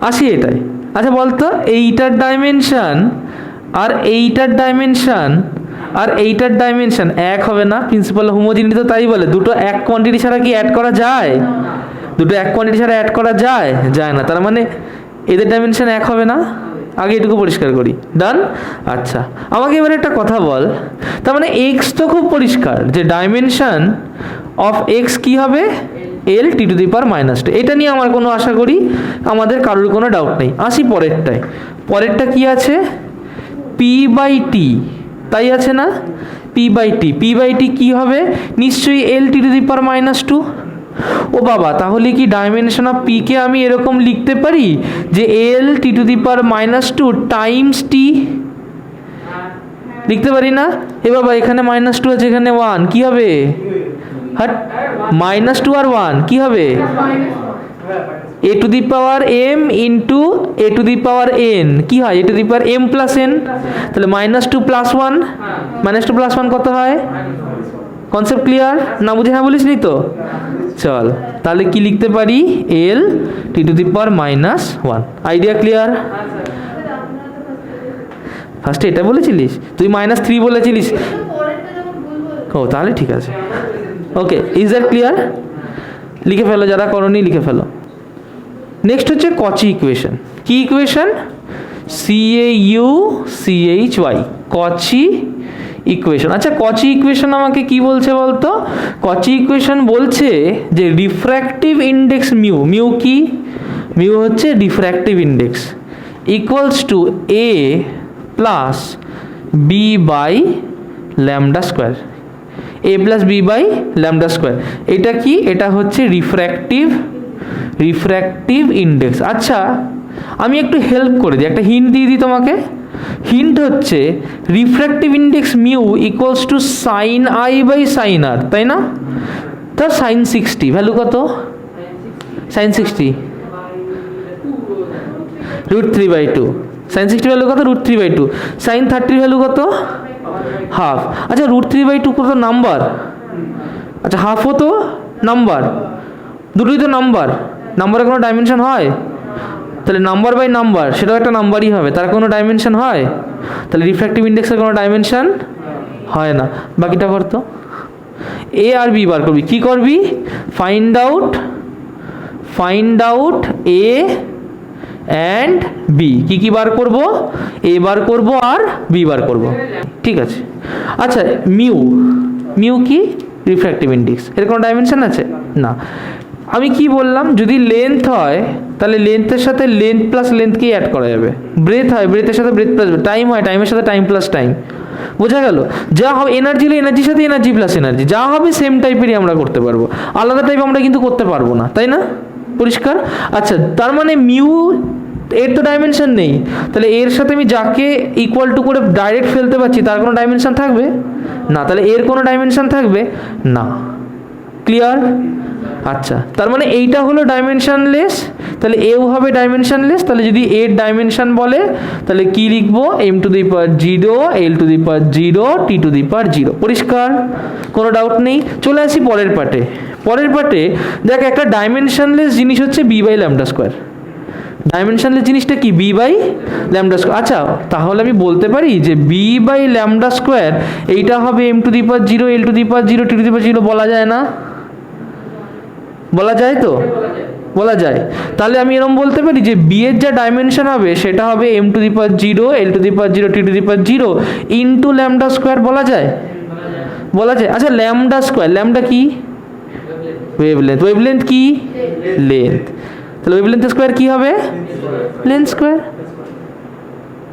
আসি এটাই। আচ্ছা বলতো, এইটার ডাইমেনশন আর এইটার ডাইমেনশন এক হবে না? প্রিন্সিপাল অফ হোমোজিনিটি তো তাই বলে। দুটো এক কোয়ান্টিটি ছাড়া কি অ্যাড করা যায়? যায় না। তার মানে এদের ডাইমেনশন এক হবে না? আগে এটুকু পরিষ্কার করি। ডান? আচ্ছা, আমাকে এবার একটা কথা বল। তার মানে এক্স তো খুব পরিষ্কার যে ডাইমেনশন অফ এক্স কি হবে? L(t⁻⁻2). এটা নিয়ে আমার কোনো আশা করি আমাদের কারোর কোনো ডাউট নেই। আসি পরেরটা কি আছে? P/T, তাই আছে না? P/T কি হবে? নিশ্চয়ই L(t⁻⁻2). ও বাবা, তাহলে কি ডাইমেনশন অফ পি কে আমি এরকম লিখতে পারি যে L(t⁻⁻2) টাইমস টি? লিখতে পারি না? এ বাবা, এখানে -2 আছে, এখানে 1, কি হবে? -2 আর 1 কি হবে? a⁴m ইন্টু a⁴n কি হয়? a⁴m+n। তাহলে -2 + 1 কত হয়? Concept clear? না বুঝে হ্যাঁ বলিস নি তো? চল, তাহলে কি লিখতে পারি? L(t⁻⁻1). Idea clear? ফার্স্টে এটা বলেছিলিস, তুই -3 বলেছিলিস। ও তাহলে ঠিক আছে, ওকে। Is that clear? লিখে ফেলো, যারা করনি লিখে ফেলো। নেক্সট হচ্ছে কচি ইকুয়েশন। কি ইকুয়েশন? CAUCHY, কচি ইকুয়েশন। আচ্ছা, কচি ইকুয়েশন আমাকে কি বলছে বলতো? কচি ইকুয়েশন বলছে যে রিফ্র্যাক্টিভ ইন্ডেক্স মিউ, মিউ কি? মিউ হচ্ছে refractive index, equals to A plus B by lambda square. A plus B by lambda square. এটা কি? এটা হচ্ছে রিফ্র্যাক্টিভ ইন্ডেক্স। আচ্ছা, আমি একটু হেল্প করে দিই, একটা হিন্ট দিয়ে দিই তোমাকে। হিন্ট হচ্ছে refractive index mu equals to sine I by sine R, তাই না? তার সাইন 60 ভ্যালু কত? সাইন 60 √3/2। সাইন 60 ভ্যালু কত? √3/2। সাইন 30 ভ্যালু কত? হাফ। আচ্ছা, √3/2 কত নাম্বার? আচ্ছা, হাফও তো নাম্বার, দুটোই তো নাম্বার। নাম্বারের কোনো ডাইমেনশন হয়? তাহলে নাম্বার বাই নাম্বার, সেটাও একটা নাম্বারই হবে, তার কোনো ডাইমেনশন হয়? তাহলে রিফ্র্যাক্টিভ ইন্ডেক্সের কোনো ডাইমেনশন হয় না। বাকিটা করতো এ আর বি বার করবি। কি করবি? Find out A and B. কি বার করব? এ বার করব আর বি বার করব, ঠিক আছে। আচ্ছা, মিউ কি? Refractive index. এর কোনো ডাইমেনশন আছে? না। আমি কি বললাম? যদি লেন্থ হয় তাহলে লেন্থের সাথে লেন্থ প্লাস লেন্থকেই অ্যাড করা যাবে। ব্রেথ হয়, ব্রেথের সাথে ব্রেথ প্লাস টাইম হয়, টাইমের সাথে টাইম প্লাস টাইম। বোঝা গেল? যা হবে এনার্জি হলে এনার্জির সাথে এনার্জি প্লাস এনার্জি, যা হবে সেম টাইপেরই আমরা করতে পারবো, আলাদা টাইপ আমরা কিন্তু করতে পারবো না, তাই না? পরিষ্কার? আচ্ছা, তার মানে মিউ এর তো ডাইমেনশন নেই, তাহলে এর সাথে আমি যাকে ইকুয়াল টু করে ডাইরেক্ট ফেলতে পারছি তার কোনো ডাইমেনশন থাকবে না। তাহলে এর কোনো ডাইমেনশন থাকবে না। ক্লিয়ার? আচ্ছা, তার মানে এইটা হলো ডাইমেনশনলেস, তাহলে এও হবে ডাইমেনশনলেস। তাহলে যদি এর ডাইমেনশন বলে তাহলে কি লিখবো? m⁴, l⁴, t⁴। পরিষ্কার? কোনো ডাউট নেই। চলে আসি পরের পার্টে। দেখ, একটা ডাইমেনশনলেস জিনিস হচ্ছে b by lambda square. Dimensionless জিনিসটা কি? b by lambda square. আচ্ছা, তাহলে আমি বলতে পারি যে b বাই ল্যামডা স্কোয়ার এইটা হবে m⁴, l⁴, t⁴। বলা যায় না? বলা যায় তো? বলা যায়। তাহলে আমি এরকম বলতে পারি যে বি এর যা ডাইমেনশন হবে সেটা হবে m⁴, l⁴, t⁴ into lambda square. বলা যায়? বলা যায়। আচ্ছা, ল্যামডা স্কোয়ার, ল্যামডা কি? ওয়েভলেন্থ। ওয়েভলেন্থ কি? লেন্থ। তাহলে ওয়েভলেন্থ স্কোয়ার কি হবে? Length square.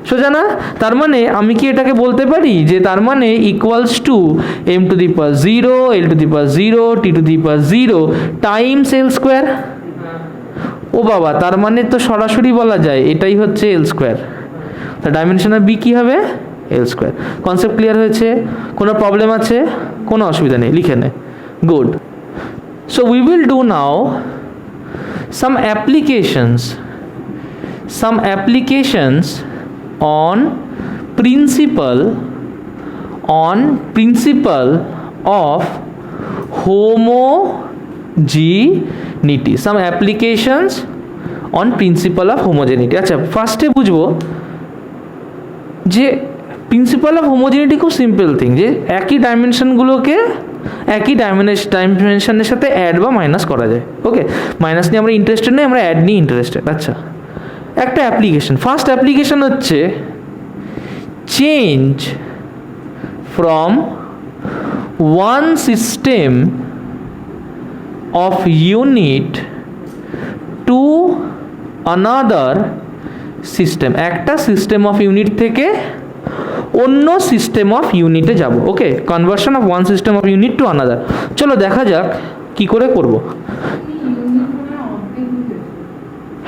সোজা না? তার মানে আমি কি এটাকে বলতে পারি যে তার মানে equals to m⁴, l⁴, t⁴ times l square. ও বাবা, তার মানে তো সরাসরি বলা যায় এটাই হচ্ছে l স্কোয়ার। তা ডাইমেনশন অফ বি কি হবে? l square. কনসেপ্ট ক্লিয়ার হয়েছে? কোনো প্রবলেম আছে? কোনো অসুবিধা নেই, লিখে নে। Good. So we will do now some applications on principle of homogeneity. Some applications on principle of homogeneity. আচ্ছা, ফার্স্টে বুঝবো যে প্রিন্সিপাল অফ হোমোজেনিটি খুব সিম্পল থিং, যে একই ডাইমেনশনগুলোকে একই ডাইমেনশনের সাথে অ্যাড বা মাইনাস করা যায়। ওকে, মাইনাস নিয়ে আমরা ইন্টারেস্টেড নই, আমরা অ্যাড নিয়ে ইন্টারেস্টেড। আচ্ছা, একটা অ্যাপ্লিকেশন, ফার্স্ট অ্যাপ্লিকেশন হচ্ছে change from one system of unit to another system. একটা সিস্টেম অফ ইউনিট থেকে অন্য সিস্টেম অফ ইউনিটে যাব। Okay, conversion of one system of unit to another. চলো দেখা যাক কি করে করব।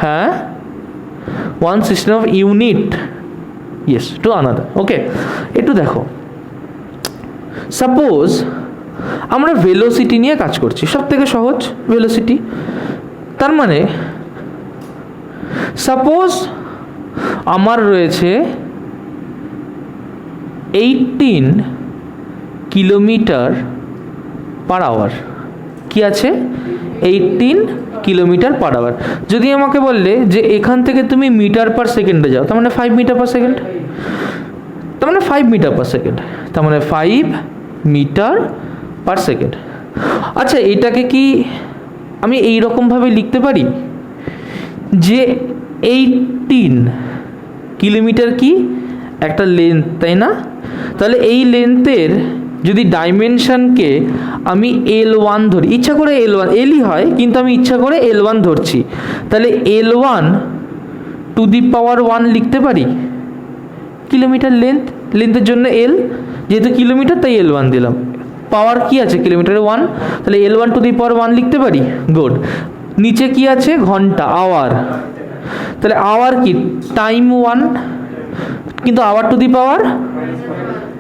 হ্যাঁ, one system of unit, yes, to another. Okay, একটু দেখো, সাপোজ আমরা ভেলোসিটি নিয়ে কাজ করছি, সব থেকে সহজ ভেলোসিটি। তার মানে সাপোজ আমার রয়েছে 18 km/h। কি আছে? 18 km/h। যদি আমাকে বললে যে এখান থেকে তুমি মিটার পার সেকেন্ডে যাও, তার মানে 5 মিটার পার সেকেন্ড। তার মানে 5 মিটার পার সেকেন্ড, তার মানে 5 মিটার পার সেকেন্ড। আচ্ছা এটাকে কি আমি এই রকমভাবে লিখতে পারি যে 18 কিলোমিটার কি একটা লেন্থ, তাই না? তাহলে এই লেন্থের যদি ডাইমেনশনকে আমি L1 ধরি, ইচ্ছা করে L1, Lই হয় কিন্তু আমি ইচ্ছা করে L1 ধরছি, তাহলে L1 টু দি পাওয়ার 1 লিখতে পারি। কিলোমিটার লেন্থের জন্য L, যেহেতু কিলোমিটার তাই L1 দিলাম। পাওয়ার কি আছে কিলোমিটারে 1, তাহলে L1 টু দি পাওয়ার 1 লিখতে পারি। গুড। নিচে কি আছে ঘন্টা, আওয়ার, তাহলে আওয়ার কি টাইম 1, কিন্তু আওয়ার টু দি পাওয়ার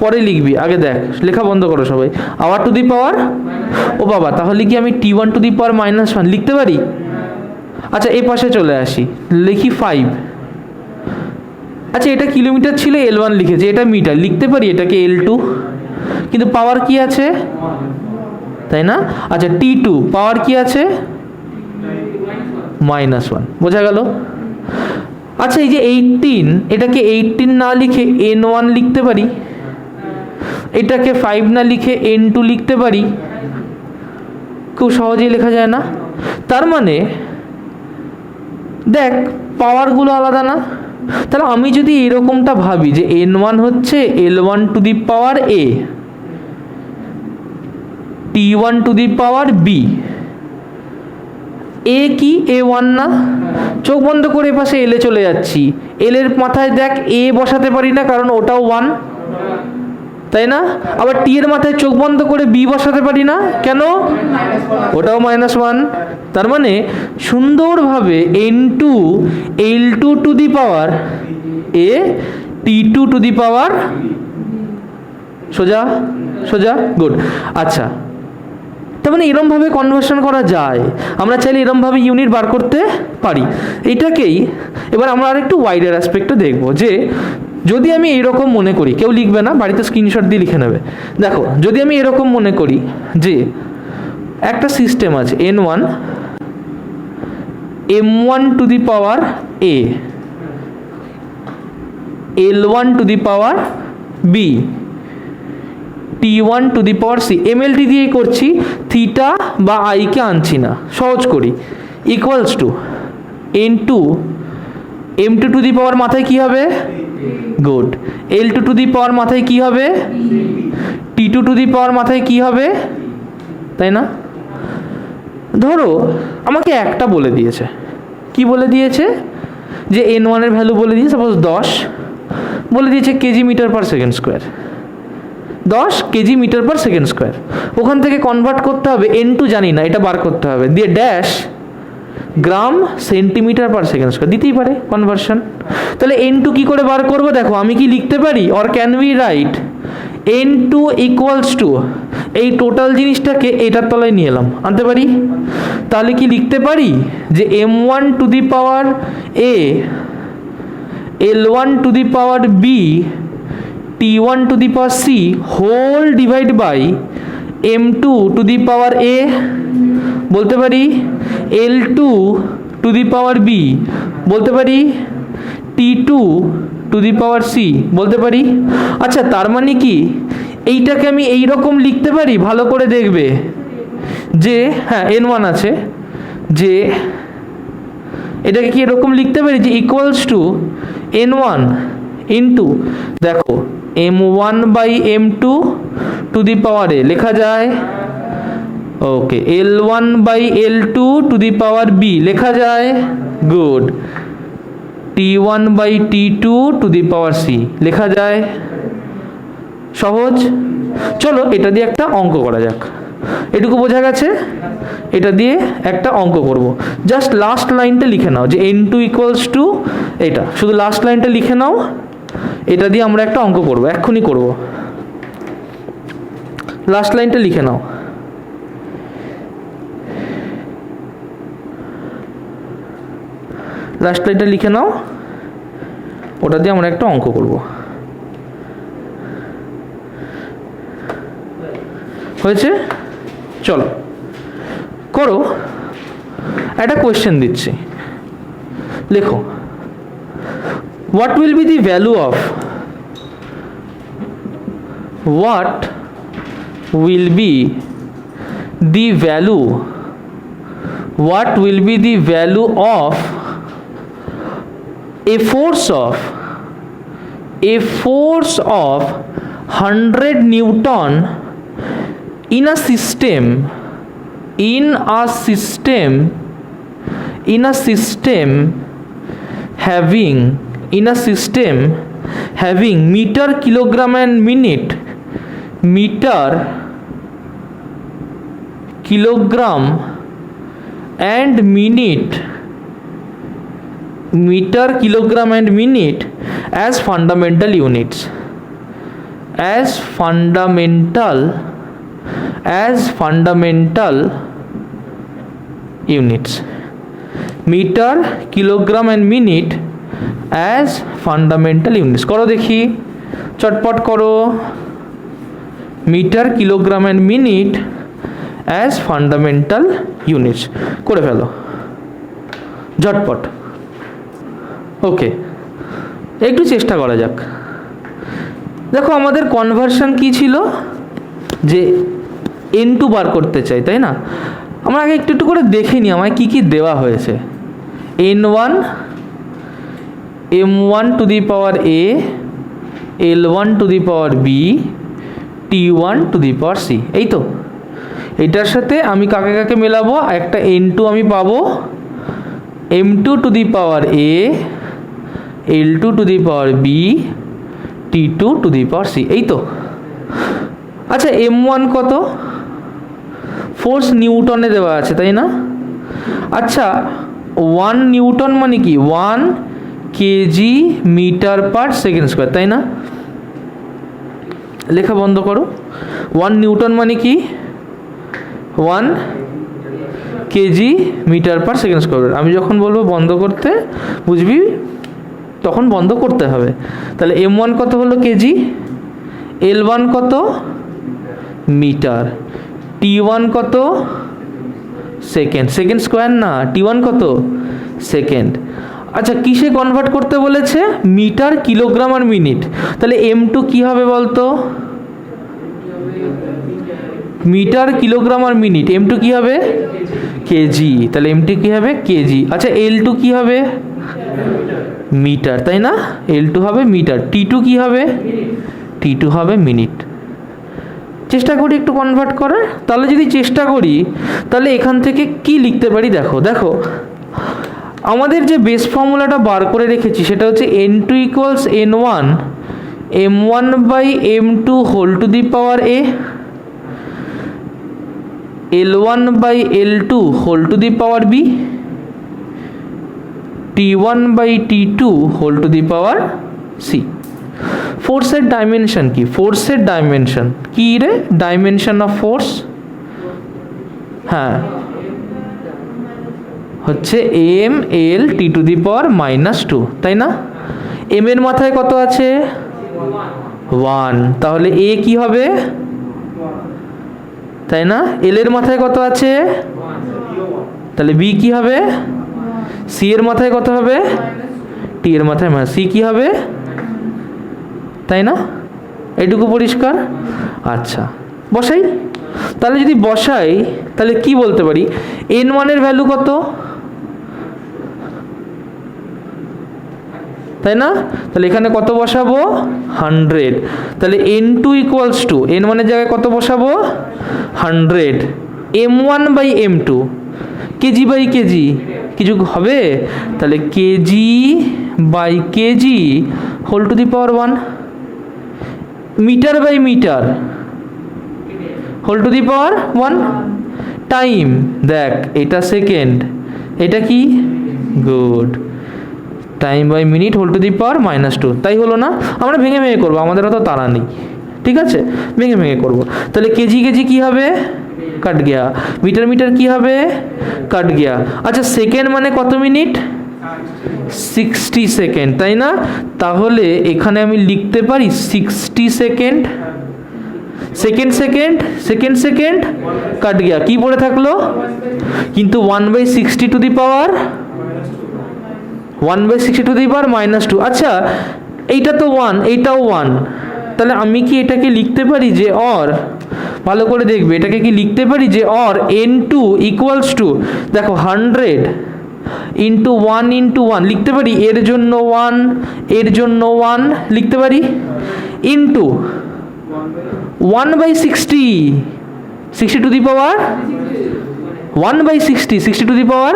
পরে লিখবি, আগে দেখ, লেখা বন্ধ করো সবাই। আওয়ার টু দি পাওয়ার, ও বাবা, তাহলে কি আমি T1 টু দি পাওয়ার -1 লিখতে পারি? আচ্ছা এই পাশে চলে আসি, লিখি 5। আচ্ছা এটা কিলোমিটার ছিল, L1 লিখেছে, এটা মিটার, লিখতে পারি এটাকে L2, কিন্তু পাওয়ার কি আছে, তাই না? আচ্ছা T2 পাওয়ার কি আছে -1, বোঝা গেল? আচ্ছা এই যে 18, এটাকে 18 না লিখে N1 লিখতে পারি, এটাকে 5 না লিখে N2 লিখতে পারি, খুব সহজেই লেখা যায় না? তার মানে দেখ পাওয়ারগুলো আলাদা না? তাহলে আমি যদি এরকমটা ভাবি যে N1 হচ্ছে L1 to the power A, T1 to the power B, A কি A1 না? চোখ বন্ধ করে পাশে L এ চলে যাচ্ছি, L এর মাথায় দেখ A বসাতে পারি না কারণ ওটাও 1, তাই না? আবার T এর মাথায় চোখ বন্ধ করে B বসাতে পারি না, কেন? ওটাও -1। তার মানে সুন্দরভাবে N2 L2 to the power A, T2 to the power, সোজা সোজা, গুড। আচ্ছা তার মানে এরমভাবে কনভার্সন করা যায়, আমরা চাইলে এরমভাবে ইউনিট বার করতে পারি। এইটাকেই এবার আমরা আরেকটু ওয়াইডার অ্যাসপেক্টে দেখব, যে যদি আমি এরকম মনে করি, কেউ লিখবে না, বাড়িতে স্ক্রিনশট দিয়ে লিখে নেবে। দেখো যদি আমি এরকম মনে করি যে একটা সিস্টেম আছে N1 M1 to the power A, L1 to the power B, T1 to the power C, MLT দিয়েই করছি, থিটা বা আইকে আনছি না, সহজ করি, equals to N2 M2 to the power মাথায় কি হবে, good, L2 to the power মাথায় কি হবে, T2 টু দি পাওয়ার মাথায় কি হবে, তাই না? ধরো আমাকে একটা বলে দিয়েছে, কি বলে দিয়েছে, যে N1 এর ভ্যালু বলে দিয়েছে সাপোজ 10, বলে দিয়েছে KG metre per second square, 10 KG metre per second square, ওখান থেকে কনভার্ট করতে হবে N2 জানি না, এটা বার করতে হবে, দিয়ে ড্যাশ গ্রাম সেন্টিমিটার পার সেকেন্ড স্কোয়ার, দিতেই পারে কনভার্সন। তাহলে N2 কি করে বার করবো, দেখো আমি কি লিখতে পারি, or can we right N2 equals to, এই টোটাল জিনিসটাকে এটার তলায় নিয়ে এলাম, আনতে পারি? তাহলে কি লিখতে পারি যে M1 to the power A, L1 to the power B, T1 to the power C whole divide by M2 to the power A, বলতে পারি L2 to the power B, বলতে পারি T2 to the power C, বলতে পারি। আচ্ছা তার মানে কি এইটাকে আমি এই রকম লিখতে পারি, ভালো করে দেখবে, যে হ্যাঁ N1 আছে, যে এটাকে কি এরকম লিখতে পারি যে ইকুয়ালস টু N1 ইন্টু, দেখো M1 by M2 to the power A লেখা যায়, okay, L1 by L2 to the power B লেখা যায়, good, T1 by T2 to the power C লেখা যায়, সহজ। চলো এটা দিয়ে একটা অঙ্ক করা যাক, এটুকু বোঝা গেছে, এটা দিয়ে একটা অঙ্ক করব, জাস্ট লাস্ট লাইনটা লিখে নাও যে N2 ইকুয়ালস টু, এটা শুধু লাস্ট লাইনটা লিখে নাও, এটা দিয়ে আমরা একটা অঙ্ক করব, এক্ষুনি করব, লাস্ট লাইনটা লিখে নাও, লাস্ট লাইনটা লিখে নাও, ওটা দিয়ে আমরা একটা অঙ্ক করব, হয়েছে? চলো করো, একটা কোয়েশ্চেন দিচ্ছি, লেখো, what will be the value of what will be the value, what will be the value of a force of 100 Newton in a system having meter, kilogram and minute, meter, kilogram and minute, meter, kilogram and minute as fundamental units, as fundamental units, meter, kilogram and minute as fundamental units। করো দেখি, চটপট করো। Metre, kilogram and minute as fundamental units করে ফেলো ঝটপট। ওকে, একটু চেষ্টা করা যাক। দেখো আমাদের কনভার্সন কি ছিল, যে n2 বার করতে চাই, তাই না? আমরা আগে একটু একটু করে দেখে নিই আমায় কি কি দেওয়া হয়েছে। n1, m1 to the power a, l1 to the power b, t1 to the power c, এই তো। এটার সাথে আমি কাকে কাকে মেলাবো, একটা n2 আমি পাবো, m2 to the power a, l2 to the power b, t2 to the power c, এই তো। আচ্ছা m1 কত? ফোর্স নিউটনে দেওয়া আছে, তাই না? আচ্ছা 1 নিউটন মানে কি? 1 KG metre per second square, তাই না? লেখা বন্ধ করো। 1 নিউটন মানে কি? 1 KG metre per second square. আমি যখন বলবো বন্ধ করতে, বুঝবি তখন বন্ধ করতে হবে। তাহলে m1 কত হলো? কেজি। l1 কত? মিটার। t1 কত? সেকেন্ড। সেকেন্ড স্কোয়ার না, t1 কত? সেকেন্ড। আচ্ছা কিসে কনভার্ট করতে বলেছে? মিটার, কিলোগ্রাম আর মিনিট। তাহলে m2 কি হবে বলতো? মিটার, কিলোগ্রাম আর মিনিট। m2 কি হবে? কেজি। তাহলে m2 কি হবে? কেজি। আচ্ছা l2 কি হবে? মিটার, তাই না? l2 হবে মিটার। t2 কি হবে? t2 হবে মিনিট। চেষ্টা করি একটু কনভার্ট করার। তাহলে যদি চেষ্টা করি তাহলে এখান থেকে কি লিখতে পারি, দেখো দেখো আমাদের যে বেস ফর্মুলাটা বার করে রেখেছি সেটা হচ্ছে n2 equals n1 m1 by m2 whole to the power a, l1 by l2 whole to the power b, t1 by t2 whole to the power c। ফোর্সের ডাইমেনশন কি? ফোর্সের ডাইমেনশন কি রে? ডাইমেনশন অফ ফোর্স, হ্যাঁ হচ্ছে M L T to the power -2, তাই না? M এর মাথায় কত আছে? 1, তাহলে এ কি হবে? তাই না? এল এর মাথায় কত আছে? তাহলে বি কি হবে? সি এর মাথায় কত হবে? টি এর মাথায় সি কি হবে? তাই না? এটুকু পরিষ্কার? আচ্ছা বসাই। তাহলে যদি বসাই তাহলে কি বলতে পারি? n1 এর ভ্যালু কত? তাই না? তাহলে এখানে কত বসাবো? 100। তাহলে n2 ইকুয়ালস টু n1 এর জায়গায় কত বসাবো? 100। m1 by m2 KG by KG কিছু হবে? তাহলে KG by KG whole to the power 1। Metre by metre whole to the power 1। Time, দেখ এটা সেকেন্ড, এটা কি? Good. Time by minute whole to the power -2, তাই হলো না? আমরা ভেঙে ভেঙে করবো, আমাদের অত তাড়া নেই, ঠিক আছে? ভেঙে ভেঙে করবো। তাহলে কেজি কেজি কি হবে? কাট গিয়া। মিটার মিটার কি হবে? কাট গিয়া। আচ্ছা সেকেন্ড মানে কত মিনিট? 60 সেকেন্ড, তাই না? তাহলে এখানে আমি লিখতে পারি 60 second. Second second second second cut গিয়া, কি পড়ে থাকলো? কিন্তু 1/60 two the power 1/60 two the power -2। আচ্ছা এইটা তো 1, এইটাও 1, তাহলে আমি কি এটাকে লিখতে পারি যে অর, ভালো করে দেখবে, এটাকে কি লিখতে পারি যে অর n2 ইকুয়ালস টু, দেখো 100 ইন্টু 1 ইন্টু 1 লিখতে পারি, এর জন্য 1, এর জন্য 1 লিখতে পারি, into 1/60, 60 to the power 1/60, 60 to the power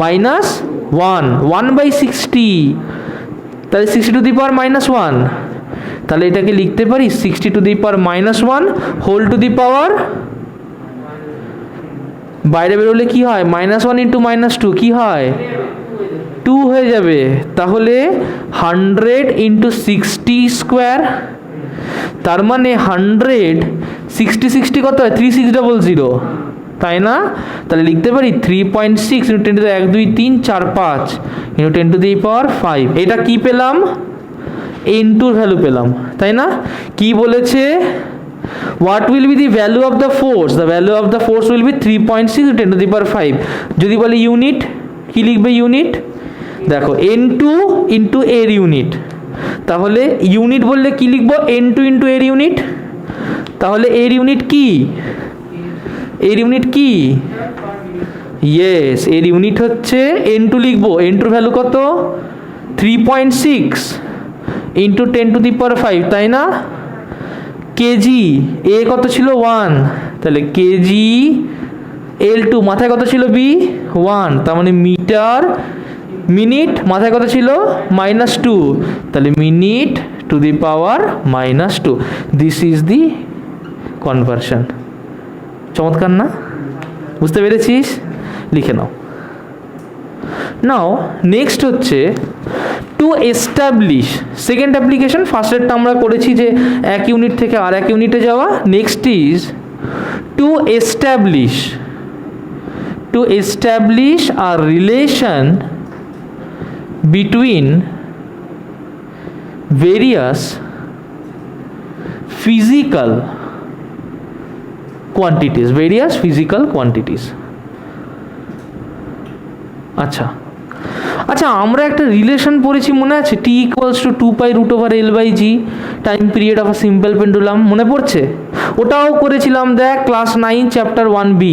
minus 1, 1/60, তাহলে 60 টু দি পাওয়ার মাইনাস 1, তাহলে এটাকে লিখতে পারি 60 to the power minus 1 whole to the power, বাইরে বেরোলে কি হয়, -1 ইন্টু -2 কি হয়, 2 হয়ে যাবে। তাহলে 100 ইন্টু 60 স্কোয়ার, তার মানে 100 60 60 কত হয়, 3600, তাই না? তাহলে লিখতে পারি 3.6 into 10 to the 1 2 3 4 5 into 10 to the power 5। এটা কি পেলাম, n2 ভ্যালু পেলাম, তাই না? কি বলেছে, what will be the value of the force, the value of the force will be 3.6 into 10 to the power 5। যদি বলে ইউনিট, কি লিখবে ইউনিট, দেখো n2 ইন্টু এর ইউনিট, তাহলে ইউনিট বললে কি লিখবো, n2 ইন্টু এর ইউনিট, তাহলে এর ইউনিট কি, এর ইউনিট কি, ইয়েস এর ইউনিট হচ্ছে n2 লিখবো, n2 ভ্যালু কত 3.6 ইন্টু 10 টু দি পাওয়ার 5, তাই না? কেজি, এ কত ছিল 1, তাহলে কেজি, L2 মাথায় কত ছিল বি 1, তার মানে মিটার, মিনিট মাথায় কত ছিল -2, তাহলে minute two the power -2। This is the conversion. চমৎকার না, বুঝতে পেরেছিস? লিখে নাও। নাও নেক্সট হচ্ছে টু এস্টাবলিশ, সেকেন্ড অ্যাপ্লিকেশন, ফার্স্টেরটা আমরা করেছি যে এক ইউনিট থেকে আর এক ইউনিটে যাওয়া, next is to establish, to establish a relation between various physical quantities, various physical quantities। আচ্ছা আচ্ছা, আমরা একটা রিলেশন পড়েছি মনে আছে, t equals to 2π√L/g time period of a simple pendulum, মনে পড়ছে? ওটাও করেছিলাম, দেখ ক্লাস 9 চ্যাপ্টার 1b,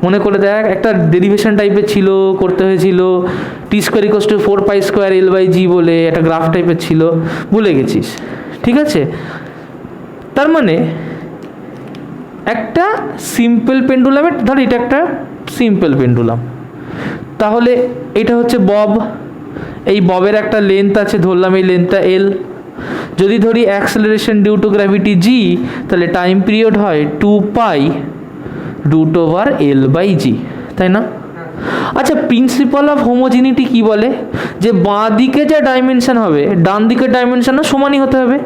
মনে করে দেখ, একটা ডেরিভেশন টাইপের ছিল, করতে হয়েছিল, t² ইকুয়ালস টু 4π² L/g বলে একটা গ্রাফ টাইপের ছিল, ভুলে গেছিস, ঠিক আছে? তার মানে একটা সিম্পল পেন্ডুলামের, ধর এটা একটা সিম্পল পেন্ডুলাম, তাহলে এটা হচ্ছে বব, এই ববের একটা লেন্থ আছে, ধরলাম এই লেন্থটা L, যদি ধরি acceleration due to gravity g, তাহলে টাইম পিরিয়ড হয় 2π√L/g, তাই না? আচ্ছা, প্রিন্সিপাল অফ হোমোজিনিটি কি বলে, যে বাঁ দিকে যা ডাইমেনশন হবে ডান দিকের ডাইমেনশনও সমানই হতে হবে,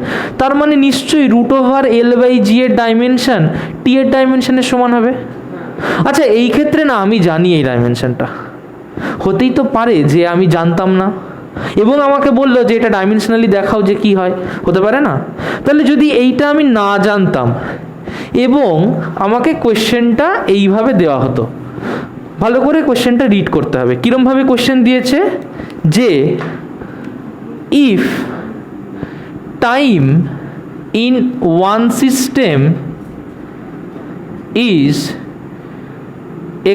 তার মানে নিশ্চয়ই √L/g এর ডাইমেনশন t এর ডাইমেনশনের সমান হবে। আচ্ছা, এই ক্ষেত্রে না আমি জানি এই ডাইমেনশনটা, হতেই তো পারে যে আমি জানতাম না, এবং আমাকে বললো যে এটা ডাইমেনশনালি দেখাও যে কি হয়, হতে পারে না? তাহলে যদি এইটা আমি না জানতাম এবং আমাকে কোয়েশ্চেনটা এইভাবে দেওয়া হতো, ভালো করে কোয়েশ্চেনটা রিড করতে হবে। কীরমভাবে কোয়েশ্চেন দিয়েছে, যে if time in one system is a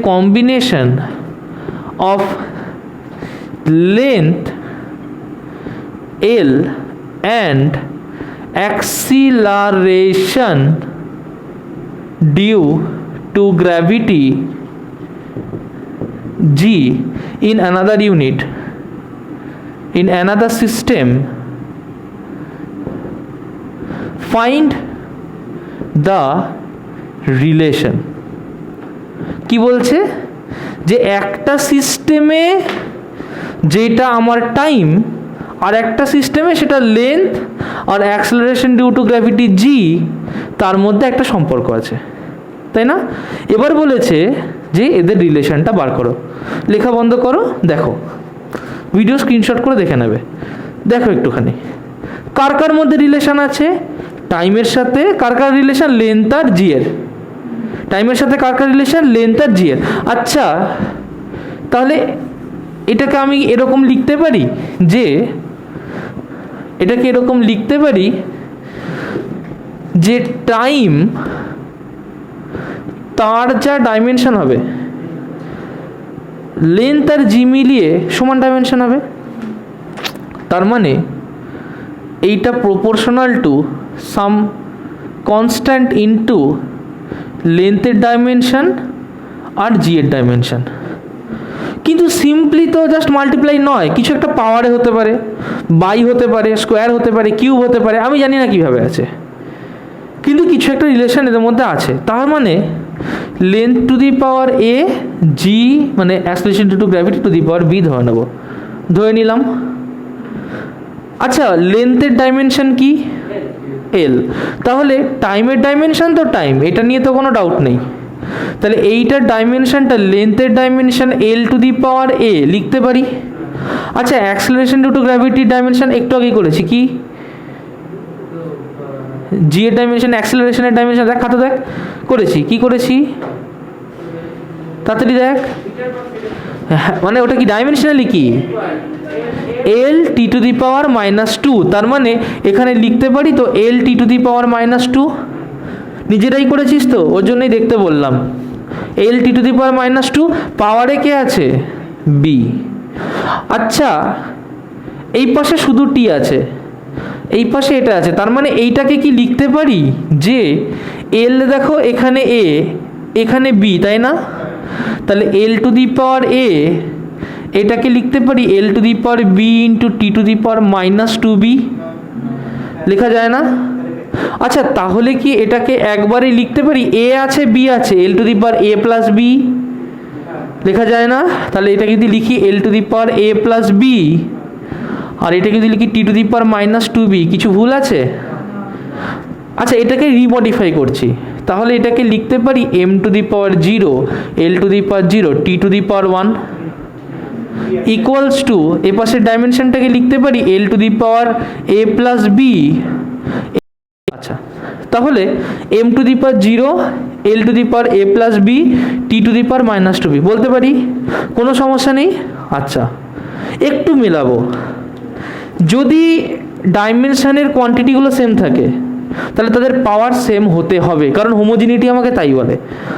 combination of length L and acceleration due to gravity g in another unit, in another system, find the relation। কি বলছে, যে একটা সিস্টেমে যেটা আমার টাইম, আর একটা সিস্টেমে সেটা লেন্থ আর acceleration due to gravity g, তার মধ্যে একটা সম্পর্ক আছে, তাই না? এবার বলেছে যে এদের রিলেশনটা বার করো, লেখা বন্ধ করো, দেখো ভিডিও স্ক্রিনশট করে দেখে নেবে, দেখো একটুখানি কার কার মধ্যে রিলেশন আছে, টাইমের সাথে কার কার রিলেশন, লেন্থ আর জি এর, টাইমের সাথে কার কার রিলেশন, লেন্থ আর জি এর। আচ্ছা, তাহলে এটাকে আমি এরকম লিখতে পারি যে এটাকে এরকম লিখতে পারি যে টাইম তার যা ডাইমেনশন হবে লেন্থ আর জি মিলিয়ে সমান ডাইমেনশন হবে। তার মানে এইটা proportional to some constant into লেন্থের ডাইমেনশন আর জি এর ডাইমেনশন। কিন্তু সিম্পলি তো জাস্ট মাল্টিপ্লাই নয়, কিছু একটা পাওয়ারে হতে পারে, বাই হতে পারে, স্কোয়ার হতে পারে, কিউব হতে পারে, আমি জানি না কীভাবে আছে, কিন্তু কিছু একটা রিলেশন এদের মধ্যে আছে। তার মানে length two the power A G মানে acceleration to gravity to the power B ধরে নেব, ধরে নিলাম। আচ্ছা, লেন্থের ডাইমেনশন কি? এল। তাহলে টাইমের ডাইমেনশন তো টাইম, এটা নিয়ে তো কোনো ডাউট নেই। তাহলে এইটার ডাইমেনশনটা লেন্থের dimension L to the power এ লিখতে পারি। আচ্ছা, অ্যাক্সিলারেশন টু গ্র্যাভিটির ডাইমেনশন একটু আগেই করেছি কি? জি এর ডাইমেনশন, অ্যাক্সিলারেশনের ডাইমেনশন দেখ, খাতা দেখ, করেছি কি করেছি, তাড়াতাড়ি দেখ। মানে ওটা কি ডাইমেনশনালি কি? এল টি টু দি পাওয়ার -2। তার মানে এখানে লিখতে পারি তো এল টি টু দি পাওয়ার -2। নিজেরাই করেছিস তো, ওর জন্যই দেখতে বললাম। এল টি টু দি পাওয়ার -2, পাওয়ারে কে আছে? বি। আচ্ছা, এই পাশে শুধু টি আছে, এই পাশে এটা আছে, তার মানে এইটাকে কি লিখতে পারি যে এল দেখো এখানে এ এখানে বি, তাই না? তাহলে এল টু দি পাওয়ার এ এটাকে লিখতে পারি L to the power B into T to the power -2b, লেখা যায় না? আচ্ছা, তাহলে কি এটাকে একবারে লিখতে পারি এ আছে বি আছে, L to the power A plus B, লেখা যায় না? তাহলে এটা যদি লিখি L to the power A plus B, আর এটা যদি লিখি টি টু দি পাওয়ার -2b, কিছু ভুল আছে? আচ্ছা, এটাকে রিমডিফাই করছি, তাহলে এটাকে লিখতে পারি M to the power 0 L to the power 0 T to the power 1 equals to A পাশের ডাইমেনশনটাকে লিখতে পারি L to the power A plus B. আচ্ছা, তাহলে M to the power 0 L to the power A plus B T to the power -2b বলতে পারি, কোনো সমস্যা নেই। আচ্ছা, একটু মেলাবো, যদি ডাইমেনশনের কোয়ান্টিটিগুলো সেম থাকে তাহলে তাদের পাওয়ার সেম হতে হবে, কারণ হোমোজিনিটি আমাকে তাই বলে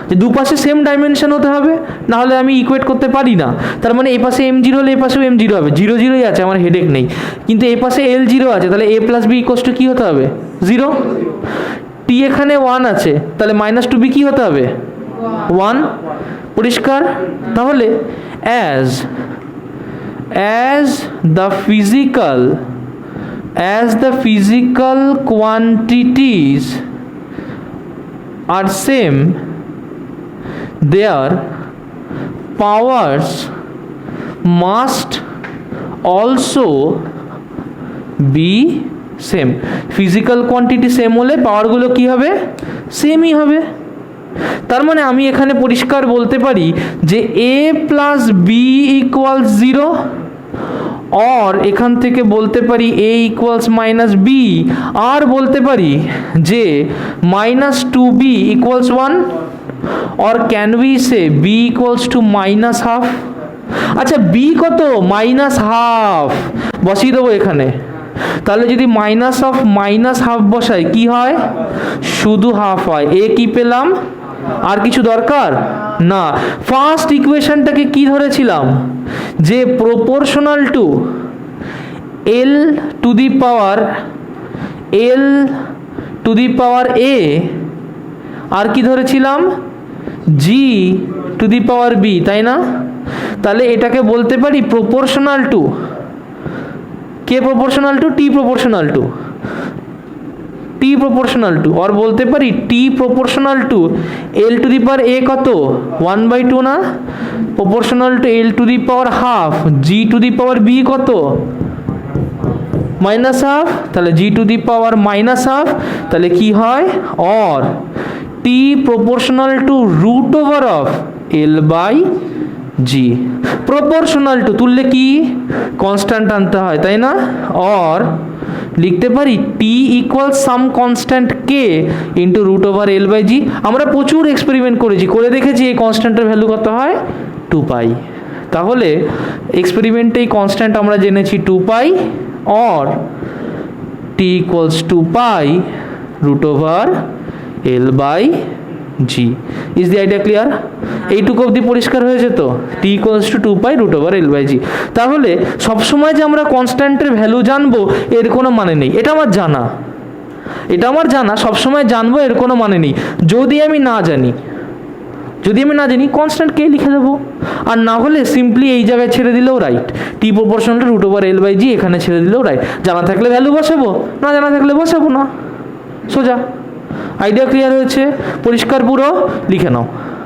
যে দুপাশে সেম ডাইমেনশন হতে হবে, না হলে আমি ইকুয়েট করতে পারি না। তার মানে এই পাশে m0 হলে এই পাশেও m0 হবে, 0 0ই আছে, আমার হেডেক নেই। কিন্তু এই পাশে l0 আছে, তাহলে a plus B equals to কী হতে হবে? 0। টি এখানে 1 আছে, তাহলে -2b কী হতে হবে? 1। পরিষ্কার? তাহলে as the physical quantities are same, their powers must also be same. Physical quantity same হলে পাওয়ারগুলো কি হবে? সেমই হবে। তার মানে আমি এখানে পরিষ্কার বলতে পারি যে a প্লাস বি ইকুয়ালস 0, और এখান থেকে বলতে পারি a ইকুয়ালস -b, আর বলতে পারি যে -2b ইকুয়ালস 1, और can we say b equals to -12। আচ্ছা, b কত? -12 বসিয়ে দেবো এখানে। তাহলে যদি -12 বসাই কি হয়? শুধু হাফ হয়। এ কি পেলাম? আর কিছু দরকার না। ফার্স্ট ইকুয়েশনটাকে কি ধরেছিলাম? যে proportional to L to the power A, আর কি ধরেছিলাম? জি টু দি পাওয়ার বি, তাই না? তাহলে এটাকে বলতে পারি প্রপোর্শনাল টু কে? Proportional to T proportional to, और বলতে পারি T proportional to L to the power A কত? 1/2 না? Proportional to L to the power half G to the power B কত? -12। তাহলে জি টু দি পাওয়ার -12, তাহলে কি হয়? और টি প্রপোর্শনাল টু √ওভার of L by G. Proportional to তুললে কি কনস্ট্যান্ট আনতে হয়, তাই না? और লিখতে পারি T equal some constant K into √ওভার এল বাই জি। আমরা প্রচুর এক্সপেরিমেন্ট করেছি, করে দেখেছি এই কনস্ট্যান্টের ভ্যালু কত হয়? 2π। তাহলে এক্সপেরিমেন্টে এই কনস্ট্যান্ট আমরা জেনেছি 2π, और T equals to pi root over L by G. Is the idea clear? এইটুকু অবধি পরিষ্কার হয়েছে তো? T equals to 2 pi root over L by G. তাহলে সবসময় যে আমরা কনস্ট্যান্টের ভ্যালু জানবো এর কোনো মানে নেই। এটা আমার জানা সবসময় জানবো এর কোনো মানে নেই। যদি আমি না জানি কনস্ট্যান্ট কে লিখে দেবো, আর না হলে সিম্পলি এই জায়গায় ছেড়ে দিলেও right, T proportional root over L by G এখানে ছেড়ে দিলেও রাইট। জানা থাকলে ভ্যালু বসাবো, না জানা থাকলে বসাবো না, সোজা। আইডিয়া ক্লিয়ার হয়েছে? পরিষ্কার পুরো? লিখে নাও।